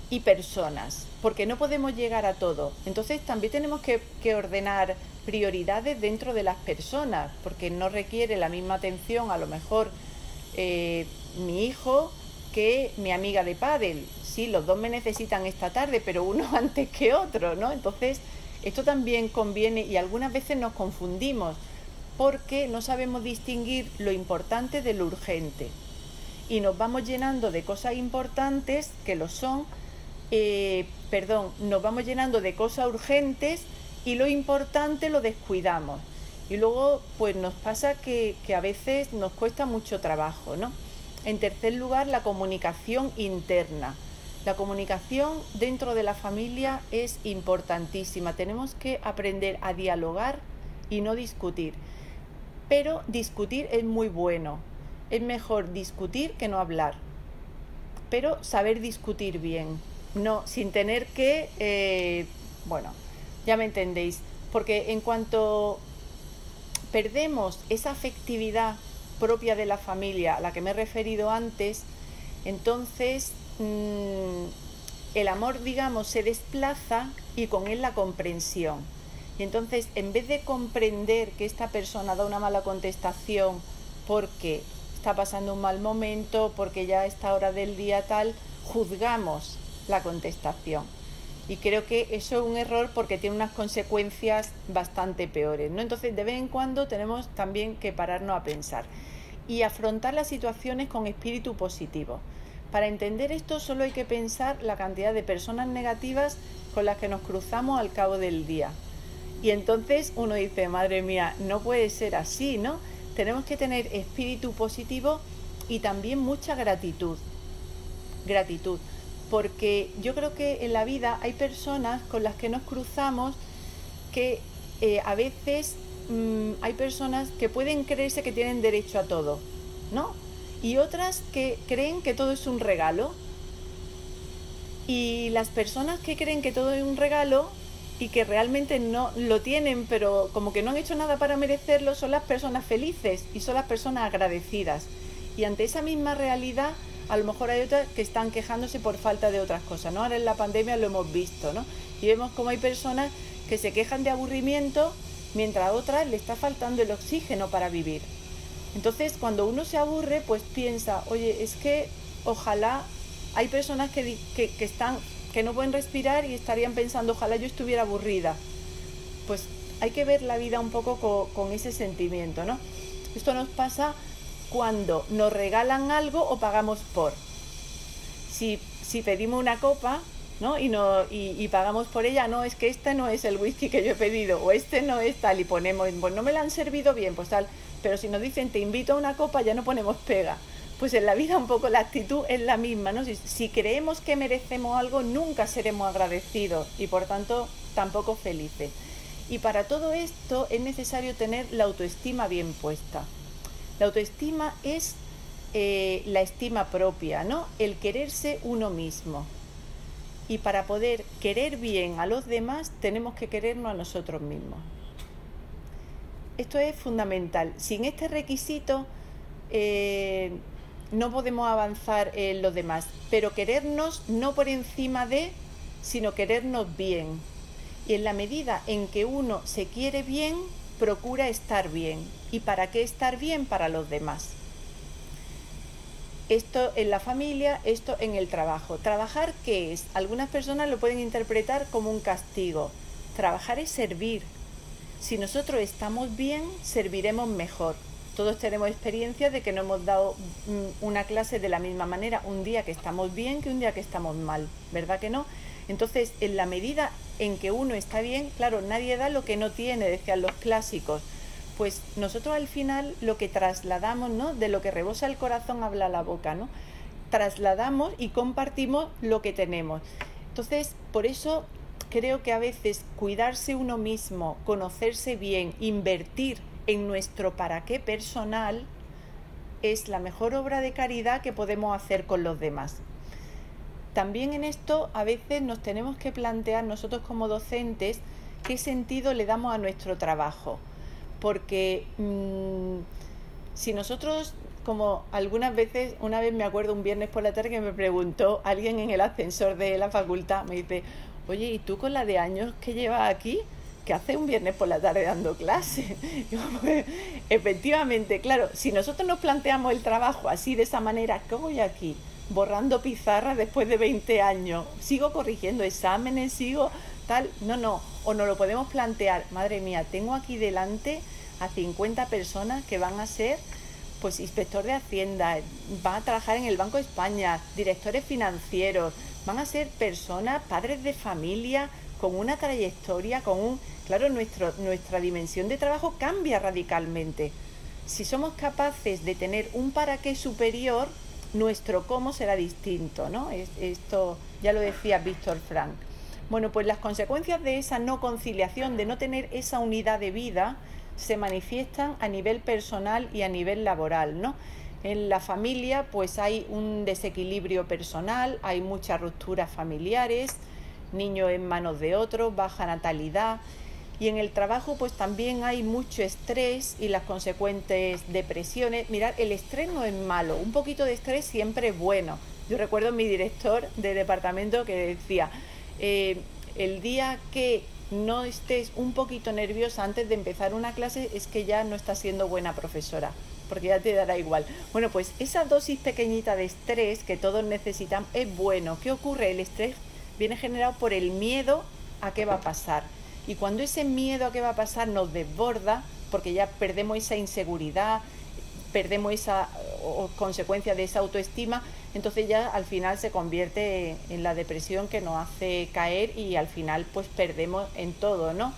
y personas, porque no podemos llegar a todo. Entonces también tenemos que ordenar prioridades dentro de las personas, porque no requiere la misma atención a lo mejor mi hijo que mi amiga de pádel. Sí, los dos me necesitan esta tarde, pero uno antes que otro, ¿no? Entonces esto también conviene, y algunas veces nos confundimos porque no sabemos distinguir lo importante de lo urgente y nos vamos llenando de cosas importantes que lo son, nos vamos llenando de cosas urgentes y lo importante lo descuidamos. Y luego pues nos pasa que a veces nos cuesta mucho trabajo, ¿no? En tercer lugar, la comunicación interna. La comunicación dentro de la familia es importantísima. Tenemos que aprender a dialogar y no discutir. Pero discutir es muy bueno. Es mejor discutir que no hablar. Pero saber discutir bien. No, sin tener que... ya me entendéis. Porque en cuanto perdemos esa afectividad propia de la familia a la que me he referido antes, entonces el amor, digamos, se desplaza y con él la comprensión. Y entonces, en vez de comprender que esta persona da una mala contestación porque está pasando un mal momento, porque ya a esta hora del día tal, juzgamos la contestación. Y creo que eso es un error porque tiene unas consecuencias bastante peores, ¿no? Entonces, de vez en cuando tenemos también que pararnos a pensar y afrontar las situaciones con espíritu positivo. Para entender esto solo hay que pensar la cantidad de personas negativas con las que nos cruzamos al cabo del día. Y entonces uno dice, madre mía, no puede ser así, ¿no? Tenemos que tener espíritu positivo y también mucha gratitud. Gratitud. Porque yo creo que en la vida hay personas con las que nos cruzamos que a veces hay personas que pueden creerse que tienen derecho a todo, ¿no? Y otras que creen que todo es un regalo. Y las personas que creen que todo es un regalo y que realmente no lo tienen, pero como que no han hecho nada para merecerlo, son las personas felices y son las personas agradecidas. Y ante esa misma realidad, a lo mejor hay otras que están quejándose por falta de otras cosas, ¿no? Ahora en la pandemia lo hemos visto, ¿no? Y vemos cómo hay personas que se quejan de aburrimiento mientras a otras le está faltando el oxígeno para vivir. Entonces, cuando uno se aburre, pues piensa, oye, es que ojalá hay personas que no pueden respirar y estarían pensando, ojalá yo estuviera aburrida. Pues hay que ver la vida un poco con ese sentimiento, ¿no? Esto nos pasa cuando nos regalan algo o pagamos por. Si pedimos una copa, ¿no? y pagamos por ella, no, es que este no es el whisky que yo he pedido, o este no es tal, y ponemos, pues no me la han servido bien, pues tal. Pero si nos dicen, te invito a una copa, ya no ponemos pega. Pues en la vida un poco la actitud es la misma, ¿no? Si creemos que merecemos algo, nunca seremos agradecidos y por tanto tampoco felices. Y para todo esto es necesario tener la autoestima bien puesta. La autoestima es la estima propia, ¿no? El quererse uno mismo. Y para poder querer bien a los demás, tenemos que querernos a nosotros mismos. Esto es fundamental. Sin este requisito no podemos avanzar en los demás. Pero querernos no por encima de, sino querernos bien. Y en la medida en que uno se quiere bien, procura estar bien. ¿Y para qué estar bien? Para los demás. Esto en la familia, esto en el trabajo. ¿Trabajar qué es? Algunas personas lo pueden interpretar como un castigo. Trabajar es servir. Si nosotros estamos bien, serviremos mejor. Todos tenemos experiencia de que no hemos dado una clase de la misma manera un día que estamos bien que un día que estamos mal, ¿verdad que no? Entonces, en la medida en que uno está bien, claro, nadie da lo que no tiene, decían los clásicos. Pues nosotros al final lo que trasladamos, ¿no? De lo que rebosa el corazón habla la boca, ¿no? Trasladamos y compartimos lo que tenemos. Entonces, por eso creo que a veces cuidarse uno mismo, conocerse bien, invertir en nuestro para qué personal es la mejor obra de caridad que podemos hacer con los demás. También en esto a veces nos tenemos que plantear nosotros como docentes qué sentido le damos a nuestro trabajo. porque si nosotros, como algunas veces, una vez me acuerdo un viernes por la tarde que me preguntó alguien en el ascensor de la facultad, me dice, oye, ¿y tú con la de años que llevas aquí? ¿Qué haces un viernes por la tarde dando clase? Pues, efectivamente, claro, si nosotros nos planteamos el trabajo así, de esa manera, ¿qué voy aquí? Borrando pizarras después de 20 años, sigo corrigiendo exámenes, sigo tal, no, o nos lo podemos plantear, madre mía, tengo aquí delante a 50 personas que van a ser pues inspector de Hacienda, van a trabajar en el Banco de España, directores financieros, van a ser personas, padres de familia, con una trayectoria, claro, nuestra dimensión de trabajo cambia radicalmente. Si somos capaces de tener un para qué superior, nuestro cómo será distinto, ¿no? Esto ya lo decía Víctor Frank. Bueno, pues las consecuencias de esa no conciliación, de no tener esa unidad de vida, se manifiestan a nivel personal y a nivel laboral, ¿no? En la familia, pues hay un desequilibrio personal, hay muchas rupturas familiares, niños en manos de otros, baja natalidad, y en el trabajo pues también hay mucho estrés y las consecuentes depresiones. Mirad, el estrés no es malo, un poquito de estrés siempre es bueno. Yo recuerdo a mi director de departamento que decía, el día que no estés un poquito nerviosa antes de empezar una clase es que ya no estás siendo buena profesora, porque ya te dará igual. Bueno, pues esa dosis pequeñita de estrés que todos necesitan es bueno. ¿Qué ocurre? El estrés viene generado por el miedo a qué va a pasar. Y cuando ese miedo a qué va a pasar nos desborda, porque ya perdemos esa inseguridad, perdemos esa consecuencia de esa autoestima, entonces ya al final se convierte en la depresión que nos hace caer y al final pues perdemos en todo, ¿no?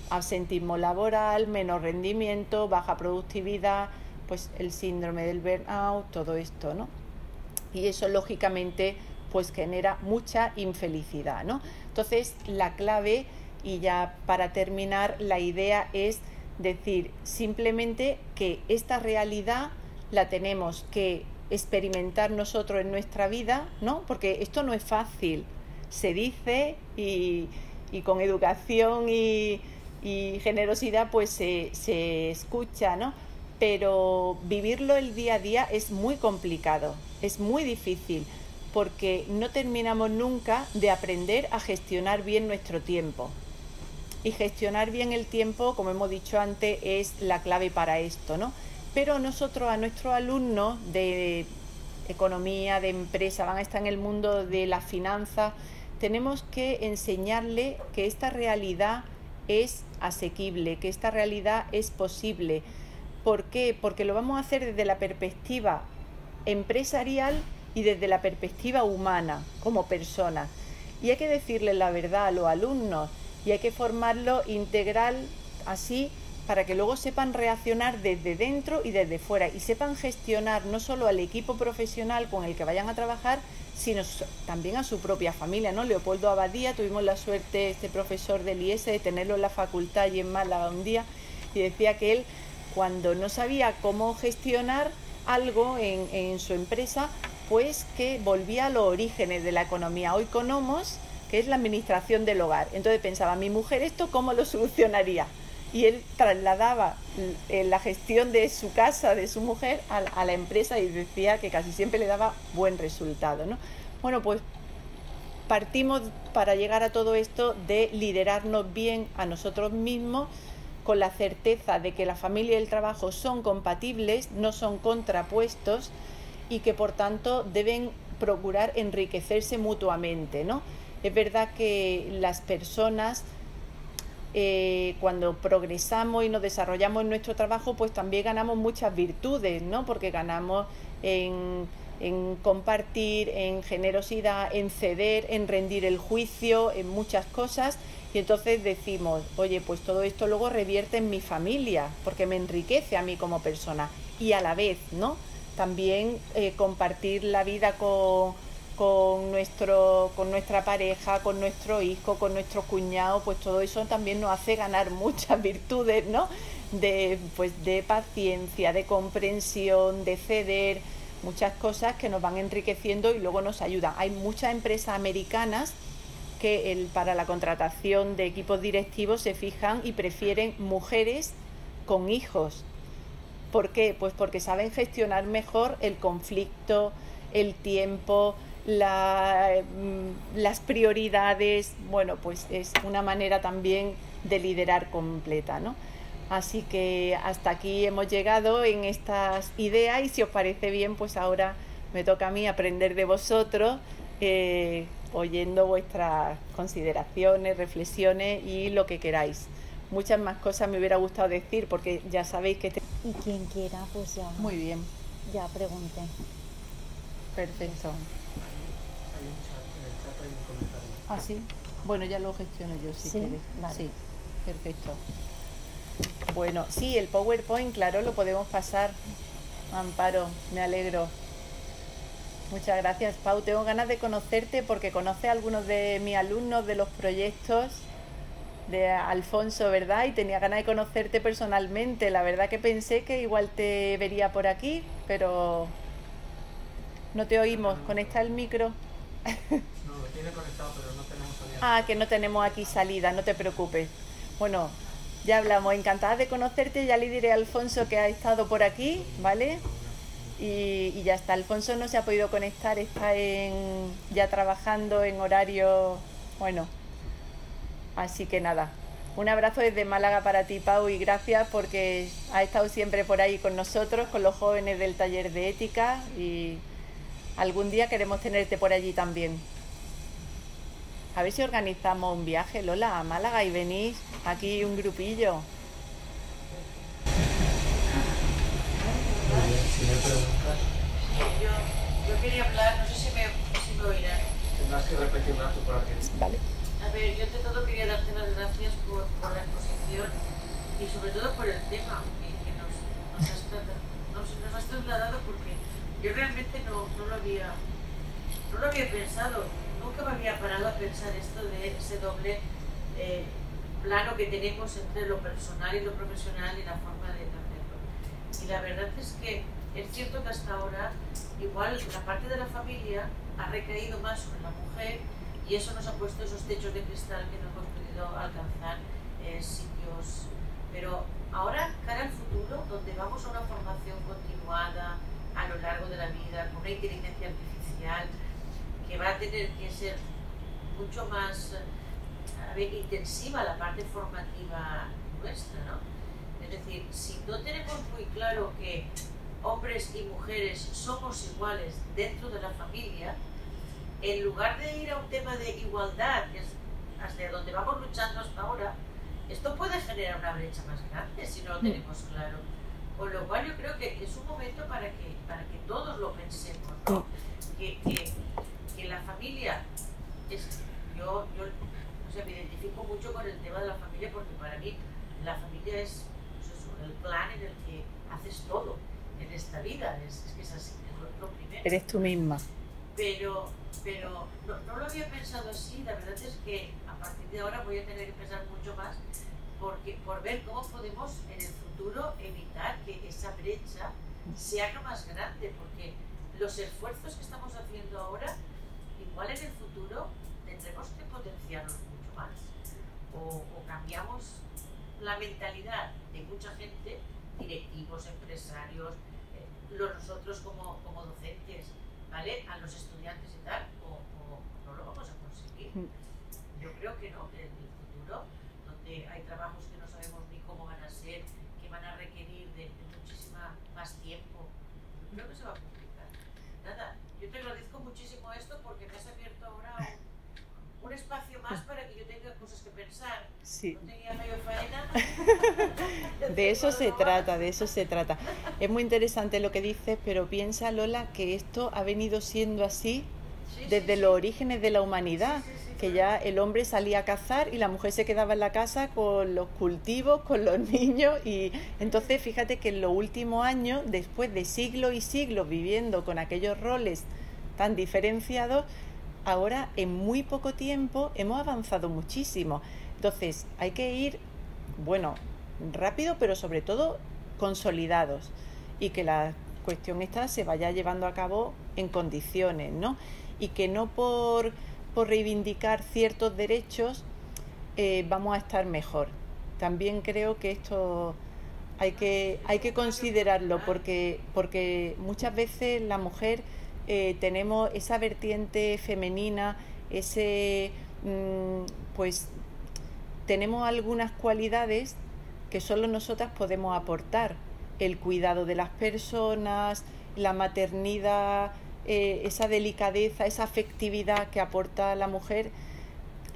Absentismo laboral, menos rendimiento, baja productividad, pues el síndrome del burnout, todo esto, ¿no? Y eso lógicamente pues genera mucha infelicidad, ¿no? Entonces la clave, y ya para terminar, la idea es decir simplemente que esta realidad la tenemos que experimentar nosotros en nuestra vida, ¿no? Porque esto no es fácil, se dice y con educación y generosidad pues se escucha, ¿no? Pero vivirlo el día a día es muy complicado, es muy difícil, porque no terminamos nunca de aprender a gestionar bien nuestro tiempo. Y gestionar bien el tiempo, como hemos dicho antes, es la clave para esto, ¿no? Pero nosotros, a nuestros alumnos de economía, de empresa, van a estar en el mundo de la finanza, tenemos que enseñarle que esta realidad es asequible, que esta realidad es posible. ¿Por qué? Porque lo vamos a hacer desde la perspectiva empresarial y desde la perspectiva humana, como personas. Y hay que decirles la verdad a los alumnos y hay que formarlo integral así para que luego sepan reaccionar desde dentro y desde fuera y sepan gestionar no solo al equipo profesional con el que vayan a trabajar, sino también a su propia familia, ¿no? Leopoldo Abadía, tuvimos la suerte, este profesor del IES, de tenerlo en la facultad y en Málaga un día, y decía que él, cuando no sabía cómo gestionar algo en su empresa, pues que volvía a los orígenes de la economía, Oikonomos, que es la administración del hogar. Entonces pensaba, mi mujer esto ¿cómo lo solucionaría? Y él trasladaba la gestión de su casa, de su mujer, a la empresa, y decía que casi siempre le daba buen resultado, ¿no? Bueno, pues partimos para llegar a todo esto de liderarnos bien a nosotros mismos, con la certeza de que la familia y el trabajo son compatibles, no son contrapuestos, y que por tanto deben procurar enriquecerse mutuamente, ¿no? Es verdad que las personas, cuando progresamos y nos desarrollamos en nuestro trabajo, pues también ganamos muchas virtudes, ¿no? Porque ganamos en compartir, en generosidad, en ceder, en rendir el juicio, en muchas cosas. Y entonces decimos, oye, pues todo esto luego revierte en mi familia, porque me enriquece a mí como persona. Y a la vez, ¿no? También compartir la vida con nuestra pareja, con nuestro hijo, con nuestro cuñado, pues todo eso también nos hace ganar muchas virtudes, ¿no? De paciencia, de comprensión, de ceder, muchas cosas que nos van enriqueciendo y luego nos ayudan. Hay muchas empresas americanas que para la contratación de equipos directivos se fijan y prefieren mujeres con hijos. ¿Por qué? Pues porque saben gestionar mejor el conflicto, el tiempo, las prioridades. Bueno, pues es una manera también de liderar completa, ¿no? Así que hasta aquí hemos llegado en estas ideas y si os parece bien, pues ahora me toca a mí aprender de vosotros, oyendo vuestras consideraciones, reflexiones y lo que queráis. Muchas más cosas me hubiera gustado decir porque ya sabéis que... Y quien quiera, pues ya... Muy bien. Ya pregunte. Perfecto. Hay un chat, en el chat hay un comentario. Ah, sí. Bueno, ya lo gestiono yo si ¿Sí? quieres. Vale. Sí, perfecto. Bueno, sí, el PowerPoint, claro, lo podemos pasar. Amparo, me alegro. Muchas gracias, Pau. Tengo ganas de conocerte porque conoces a algunos de mis alumnos de los proyectos de Alfonso, ¿verdad? Y tenía ganas de conocerte personalmente. La verdad que pensé que igual te vería por aquí, pero no te oímos. ¿Conecta el micro? No, lo tiene conectado, pero no tenemos salida. Ah, que no tenemos aquí salida, no te preocupes. Bueno, ya hablamos. Encantada de conocerte. Ya le diré a Alfonso que ha estado por aquí, ¿vale? Y ya está. Alfonso no se ha podido conectar, está ya trabajando en horario, bueno, así que nada. Un abrazo desde Málaga para ti, Pau, y gracias porque has estado siempre por ahí con nosotros, con los jóvenes del taller de ética y algún día queremos tenerte por allí también. A ver si organizamos un viaje, Lola, a Málaga y venís aquí un grupillo. Si me preguntas, Yo quería hablar, no sé si me oirán. tendrás que repetirla tú por aquí. Vale. A ver, yo ante todo quería darte las gracias por la exposición y sobre todo por el tema que nos has trasladado porque yo realmente no lo había pensado, nunca me había parado a pensar esto de ese doble plano que tenemos entre lo personal y lo profesional y la forma de hacerlo. Y la verdad es que es cierto que hasta ahora igual la parte de la familia ha recaído más sobre la mujer y eso nos ha puesto esos techos de cristal que no hemos podido alcanzar sitios. Pero ahora, cara al futuro, donde vamos a una formación continuada a lo largo de la vida, con una inteligencia artificial que va a tener que ser mucho más intensiva la parte formativa nuestra, ¿no? Es decir, si no tenemos muy claro que hombres y mujeres somos iguales dentro de la familia, en lugar de ir a un tema de igualdad, que es hacia donde vamos luchando hasta ahora, esto puede generar una brecha más grande si no lo tenemos claro. Con lo cual yo creo que es un momento para que todos lo pensemos, ¿no? Que la familia es... Yo o sea, me identifico mucho con el tema de la familia porque para mí la familia es pues eso, el plan en el que haces todo en esta vida, es que es así, es lo primero. Eres tú misma. Pero no lo había pensado así, la verdad es que a partir de ahora voy a tener que pensar mucho más por ver cómo podemos en el futuro evitar que esa brecha se haga más grande, porque los esfuerzos que estamos haciendo ahora, igual en el futuro tendremos que potenciarlos mucho más, o cambiamos la mentalidad de mucha gente, directivos, empresarios, nosotros como docentes, ¿vale? A los estudiantes y tal, o no lo vamos a conseguir. Yo creo que no, que en el futuro, donde hay trabajos que no sabemos ni cómo van a ser, que van a requerir de muchísima más tiempo, yo creo que se va a complicar. Nada, yo te agradezco muchísimo esto porque me has abierto ahora un espacio más para que yo tenga cosas que pensar. Sí. No tenía mayor faena. De eso se trata, de eso se trata. Es muy interesante lo que dices, pero piensa, Lola, que esto ha venido siendo así desde los orígenes de la humanidad, que ya el hombre salía a cazar y la mujer se quedaba en la casa con los cultivos, con los niños, y entonces fíjate que en los últimos años, después de siglos y siglos viviendo con aquellos roles tan diferenciados, ahora en muy poco tiempo hemos avanzado muchísimo. Entonces hay que ir, bueno, rápido, pero sobre todo consolidados, y que la cuestión esta se vaya llevando a cabo en condiciones, ¿no? Y que no por reivindicar ciertos derechos vamos a estar mejor. También creo que esto hay que considerarlo porque muchas veces la mujer tenemos esa vertiente femenina, pues tenemos algunas cualidades que solo nosotras podemos aportar: el cuidado de las personas, la maternidad, esa delicadeza, esa afectividad que aporta la mujer.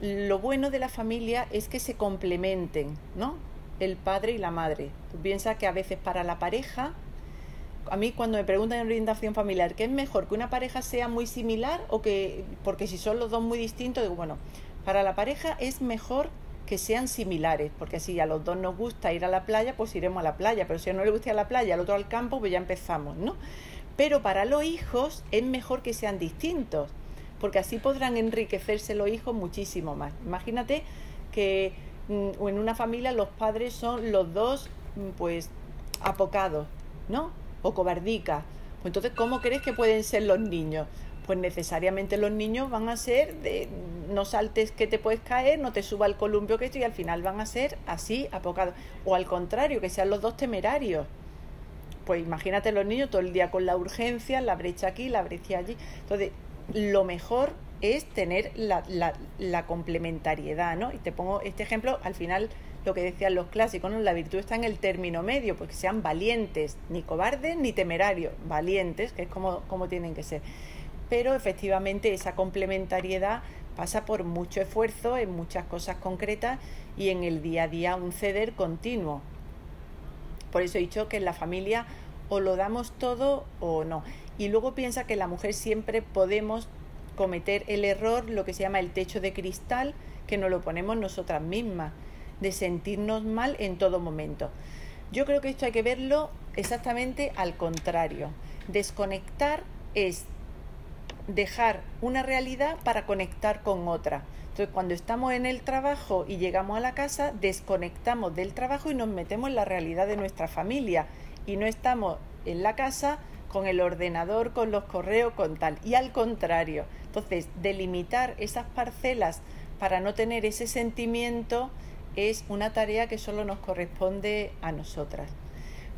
Lo bueno de la familia es que se complementen, ¿no? El padre y la madre. Tú piensas que a veces para la pareja, a mí cuando me preguntan en orientación familiar, ¿qué es mejor? ¿Que una pareja sea muy similar o que...? Porque si son los dos muy distintos, digo, bueno, para la pareja es mejor que sean similares, porque si a los dos nos gusta ir a la playa, pues iremos a la playa, pero si a uno le gusta ir a la playa, al otro al campo, pues ya empezamos, ¿no? Pero para los hijos es mejor que sean distintos, porque así podrán enriquecerse los hijos muchísimo más. Imagínate que en una familia los padres son los dos, pues, apocados, ¿no? O cobardicas. Pues entonces, ¿cómo crees que pueden ser los niños? Pues necesariamente los niños van a ser de no saltes que te puedes caer, no te suba el columpio que esto, y al final van a ser así, apocados. O al contrario, que sean los dos temerarios. Pues imagínate los niños todo el día con la urgencia, la brecha aquí, la brecha allí. Entonces, lo mejor es tener la complementariedad, ¿no? Y te pongo este ejemplo, al final, lo que decían los clásicos, ¿no? La virtud está en el término medio, pues que sean valientes, ni cobardes ni temerarios, valientes, que es como tienen que ser. Pero efectivamente esa complementariedad pasa por mucho esfuerzo en muchas cosas concretas y en el día a día un ceder continuo. Por eso he dicho que en la familia o lo damos todo o no. Y luego piensa que la mujer siempre podemos cometer el error, lo que se llama el techo de cristal, que nos lo ponemos nosotras mismas, de sentirnos mal en todo momento. Yo creo que esto hay que verlo exactamente al contrario. Desconectar es dejar una realidad para conectar con otra. Entonces, cuando estamos en el trabajo y llegamos a la casa, desconectamos del trabajo y nos metemos en la realidad de nuestra familia. Y no estamos en la casa con el ordenador, con los correos, con tal. Y al contrario. Entonces, delimitar esas parcelas para no tener ese sentimiento es una tarea que solo nos corresponde a nosotras.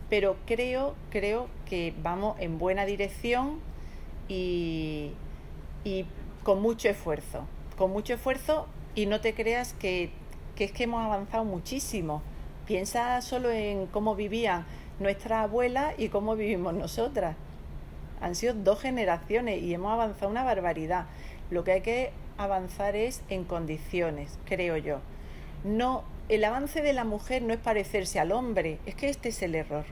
Pero creo que vamos en buena dirección y con mucho esfuerzo. Con mucho esfuerzo, y no te creas que es que hemos avanzado muchísimo. Piensa solo en cómo vivían nuestras abuelas y cómo vivimos nosotras. Han sido 2 generaciones y hemos avanzado una barbaridad. Lo que hay que avanzar es en condiciones, creo yo. No, el avance de la mujer no es parecerse al hombre, es que este es el error.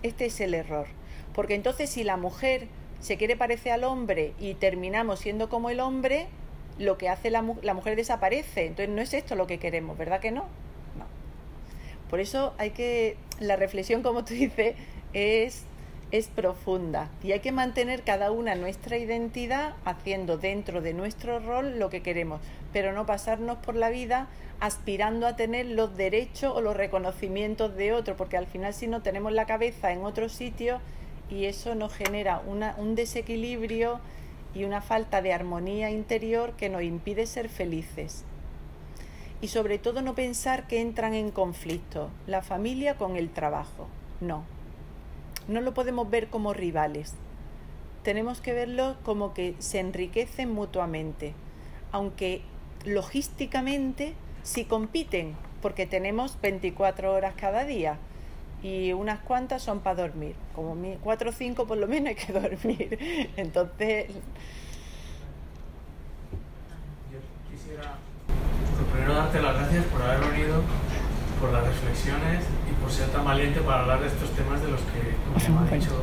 Este es el error. Porque entonces si la mujer se quiere parecer al hombre y terminamos siendo como el hombre, lo que hace la mujer desaparece. Entonces no es esto lo que queremos, ¿verdad que no? No. Por eso la reflexión, como tú dices, es profunda y hay que mantener cada una nuestra identidad haciendo dentro de nuestro rol lo que queremos, pero no pasarnos por la vida aspirando a tener los derechos o los reconocimientos de otro, porque al final si no tenemos la cabeza en otro sitio y eso nos genera un desequilibrio y una falta de armonía interior que nos impide ser felices. Y sobre todo no pensar que entran en conflicto la familia con el trabajo. No lo podemos ver como rivales. Tenemos que verlo como que se enriquecen mutuamente, aunque logísticamente sí compiten, porque tenemos 24 horas cada día y unas cuantas son para dormir. Como 4 o 5 por lo menos hay que dormir. Entonces... Yo quisiera primero darte las gracias por haber venido, por las reflexiones y por ser tan valiente para hablar de estos temas de los que, como me ha dicho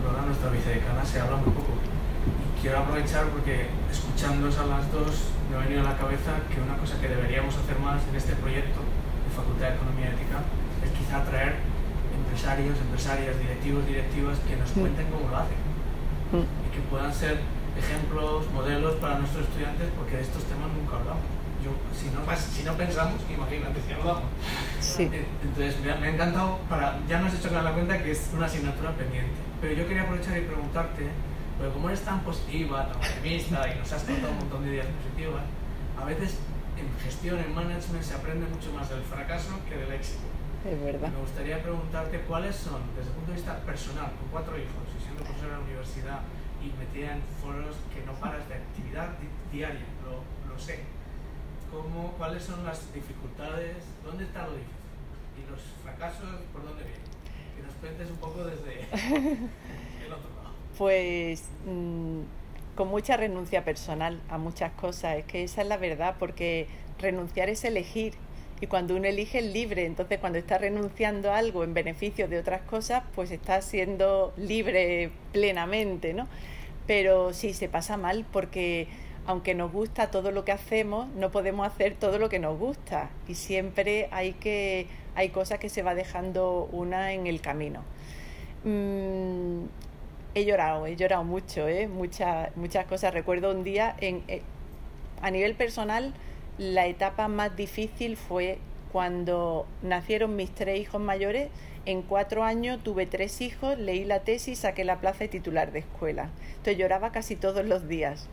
Lola, nuestra vicedecana, se habla muy poco. Y quiero aprovechar porque escuchándoos a las dos me ha venido a la cabeza que una cosa que deberíamos hacer más en este proyecto de Facultad de Economía y Ética es quizá traer empresarios, empresarias, directivos, directivas que nos cuenten cómo lo hacen y que puedan ser ejemplos, modelos para nuestros estudiantes, porque de estos temas nunca hablamos. Si no pensamos, imagínate si hablamos. Sí. Entonces me ha encantado, ya nos has hecho caer la cuenta que es una asignatura pendiente, pero yo quería aprovechar y preguntarte, porque como eres tan positiva, tan optimista y nos has contado un montón de ideas positivas, a veces en gestión, en management se aprende mucho más del fracaso que del éxito. es verdad. Me gustaría preguntarte cuáles son, desde el punto de vista personal, con 4 hijos y siendo profesora en la universidad y metida en foros que no paras de actividad diaria, lo sé. ¿Cuáles son las dificultades? ¿Dónde está lo difícil? ¿Y los fracasos por dónde vienen? Que nos cuentes un poco desde el otro lado. Pues con mucha renuncia personal a muchas cosas, es que esa es la verdad, porque renunciar es elegir, y cuando uno elige es libre. Entonces cuando está renunciando a algo en beneficio de otras cosas, pues está siendo libre plenamente, ¿no? Pero sí, se pasa mal, porque aunque nos gusta todo lo que hacemos, no podemos hacer todo lo que nos gusta, y siempre hay cosas que se va dejando una en el camino. He llorado mucho, muchas cosas. Recuerdo un día, a nivel personal, la etapa más difícil fue cuando nacieron mis 3 hijos mayores. En 4 años tuve 3 hijos, leí la tesis, saqué la plaza de titular de escuela. Entonces lloraba casi todos los días.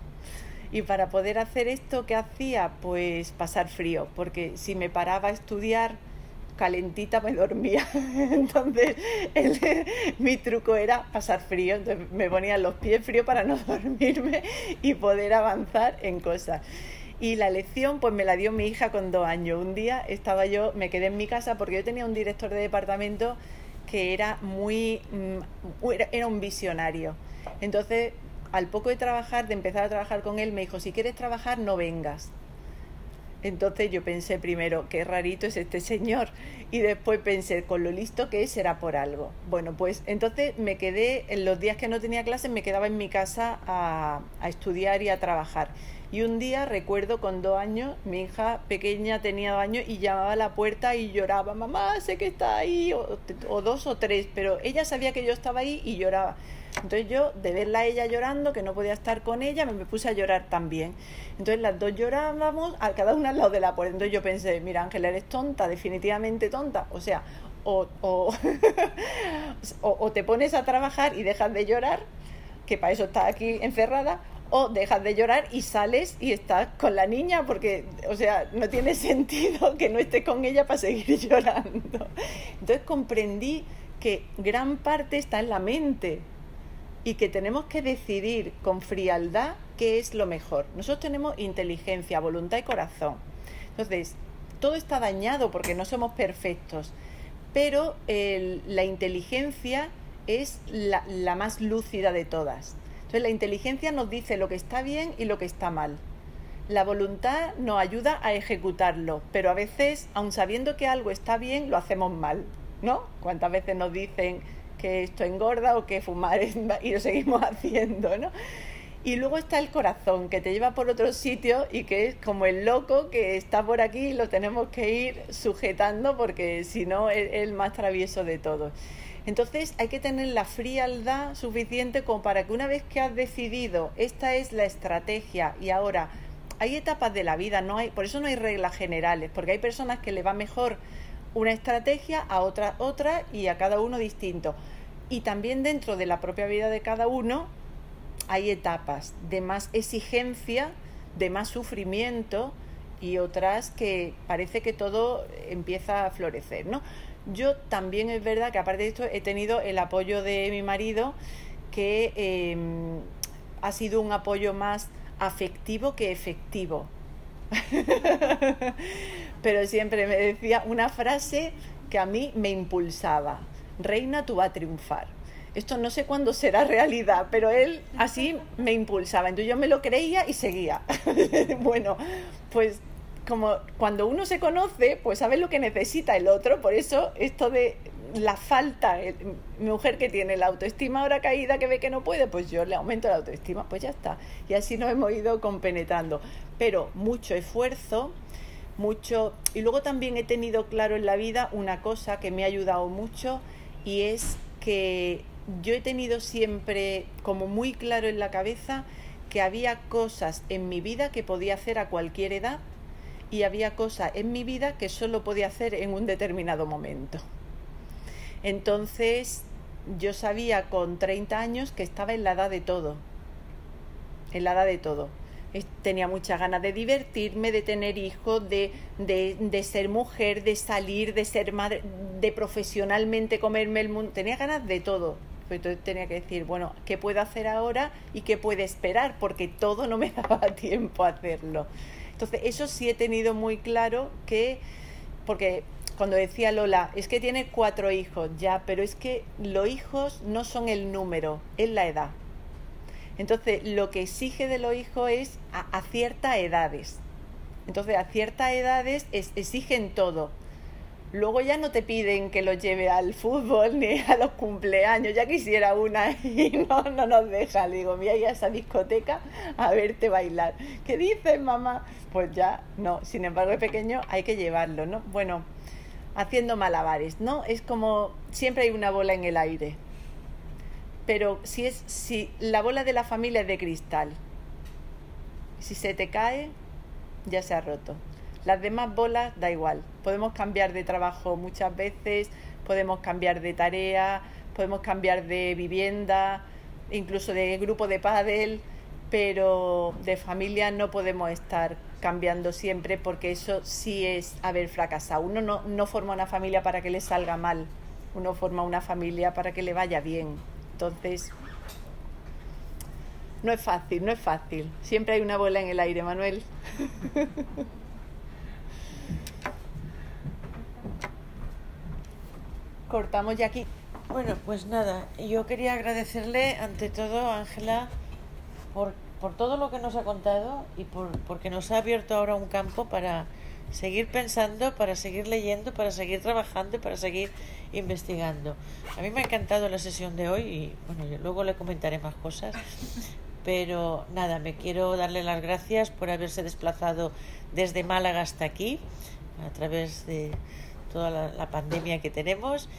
Y para poder hacer esto, ¿qué hacía? Pues pasar frío, porque si me paraba a estudiar calentita me dormía. Entonces mi truco era pasar frío. Entonces me ponía los pies fríos para no dormirme y poder avanzar en cosas. Y la lección pues me la dio mi hija con 2 años. Un día me quedé en mi casa porque yo tenía un director de departamento que era un visionario. Entonces, al poco de empezar a trabajar con él, me dijo: si quieres trabajar, no vengas. Entonces yo pensé primero, qué rarito es este señor, y después pensé, con lo listo que es, será por algo. Bueno, pues entonces me quedé, en los días que no tenía clases, me quedaba en mi casa a estudiar y a trabajar. Y un día, recuerdo, con 2 años, mi hija pequeña tenía 2 años y llamaba a la puerta y lloraba: mamá, sé que está ahí, o 2 o 3, pero ella sabía que yo estaba ahí y lloraba. Entonces yo, de verla a ella llorando, que no podía estar con ella, me puse a llorar también. Entonces las dos llorábamos, cada una al lado de la puerta. Entonces yo pensé: mira, Ángela, eres tonta, definitivamente tonta. O sea, o te pones a trabajar y dejas de llorar, que para eso estás aquí encerrada, o dejas de llorar y sales y estás con la niña, porque, o sea, no tiene sentido que no estés con ella para seguir llorando. Entonces comprendí que gran parte está en la mente y que tenemos que decidir con frialdad qué es lo mejor. Nosotros tenemos inteligencia, voluntad y corazón. Entonces, todo está dañado porque no somos perfectos, pero la inteligencia es la más lúcida de todas. Entonces, la inteligencia nos dice lo que está bien y lo que está mal. La voluntad nos ayuda a ejecutarlo, pero a veces, aun sabiendo que algo está bien, lo hacemos mal, ¿no? ¿Cuántas veces nos dicen que esto engorda o que fumar y lo seguimos haciendo, ¿no? Y luego está el corazón, que te lleva por otro sitio y que es como el loco que está por aquí y lo tenemos que ir sujetando, porque si no es el más travieso de todos. Entonces hay que tener la frialdad suficiente como para que una vez que has decidido, esta es la estrategia, y ahora hay etapas de la vida, por eso no hay reglas generales, porque hay personas que le va mejor una estrategia, a otra y a cada uno distinto. Y también dentro de la propia vida de cada uno hay etapas de más exigencia, de más sufrimiento, y otras que parece que todo empieza a florecer, ¿no? Yo también, es verdad que aparte de esto he tenido el apoyo de mi marido, que ha sido un apoyo más afectivo que efectivo. Pero siempre me decía una frase que a mí me impulsaba: reina, tú vas a triunfar. Esto no sé cuándo será realidad, pero él así me impulsaba. Entonces yo me lo creía y seguía. Bueno, pues como cuando uno se conoce, pues sabe lo que necesita el otro. Por eso esto de la falta, mi mujer que tiene la autoestima ahora caída, que ve que no puede, pues yo le aumento la autoestima, pues ya está. Y así nos hemos ido compenetrando. Pero mucho esfuerzo, y luego también he tenido claro en la vida una cosa que me ha ayudado mucho, y es que yo he tenido siempre como muy claro en la cabeza que había cosas en mi vida que podía hacer a cualquier edad, y había cosas en mi vida que solo podía hacer en un determinado momento. Entonces yo sabía con 30 años que estaba en la edad de todo, Tenía muchas ganas de divertirme, de tener hijos, de ser mujer, de salir, de ser madre, de profesionalmente comerme el mundo. Tenía ganas de todo. Entonces tenía que decir, bueno, ¿qué puedo hacer ahora y qué puedo esperar? Porque todo no me daba tiempo a hacerlo. Entonces eso sí he tenido muy claro que, porque cuando decía Lola, es que tiene 4 hijos, ya, pero es que los hijos no son el número, es la edad. Entonces, lo que exige de los hijos es a ciertas edades. Entonces, a ciertas edades exigen todo. Luego ya no te piden que los lleve al fútbol ni a los cumpleaños. Ya quisiera una y no nos deja. Le digo, mira, ya a esa discoteca a verte bailar. ¿Qué dices, mamá? Pues ya no. Sin embargo, de pequeño hay que llevarlo, ¿no? Bueno, haciendo malabares, ¿no? Es como siempre hay una bola en el aire. Pero si la bola de la familia es de cristal, si se te cae, ya se ha roto. Las demás bolas da igual. Podemos cambiar de trabajo muchas veces, podemos cambiar de tarea, podemos cambiar de vivienda, incluso de grupo de pádel, pero de familia no podemos estar cambiando siempre, porque eso sí es haber fracasado. Uno no forma una familia para que le salga mal, uno forma una familia para que le vaya bien. Entonces, no es fácil. Siempre hay una bola en el aire, Manuel. Cortamos ya aquí. Bueno, pues nada, yo quería agradecerle ante todo, Ángela, por todo lo que nos ha contado y porque nos ha abierto ahora un campo para seguir pensando, para seguir leyendo, para seguir trabajando y para seguir investigando. A mí me ha encantado la sesión de hoy y bueno, yo luego le comentaré más cosas, pero nada, me quiero darle las gracias por haberse desplazado desde Málaga hasta aquí a través de toda la pandemia que tenemos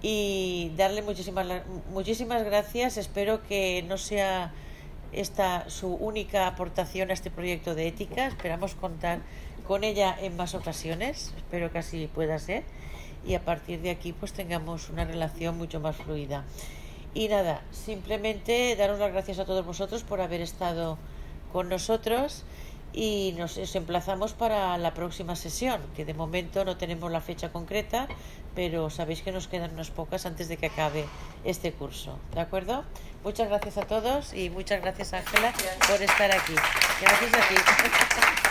y darle muchísimas gracias. Espero que no sea esta su única aportación a este proyecto de ética. Esperamos contar con ella en más ocasiones, espero que así pueda ser, y a partir de aquí pues tengamos una relación mucho más fluida. Y nada, simplemente daros las gracias a todos vosotros por haber estado con nosotros y os emplazamos para la próxima sesión, que de momento no tenemos la fecha concreta, pero sabéis que nos quedan unas pocas antes de que acabe este curso, ¿de acuerdo? Muchas gracias a todos y muchas gracias, Ángela, por estar aquí. Gracias a ti.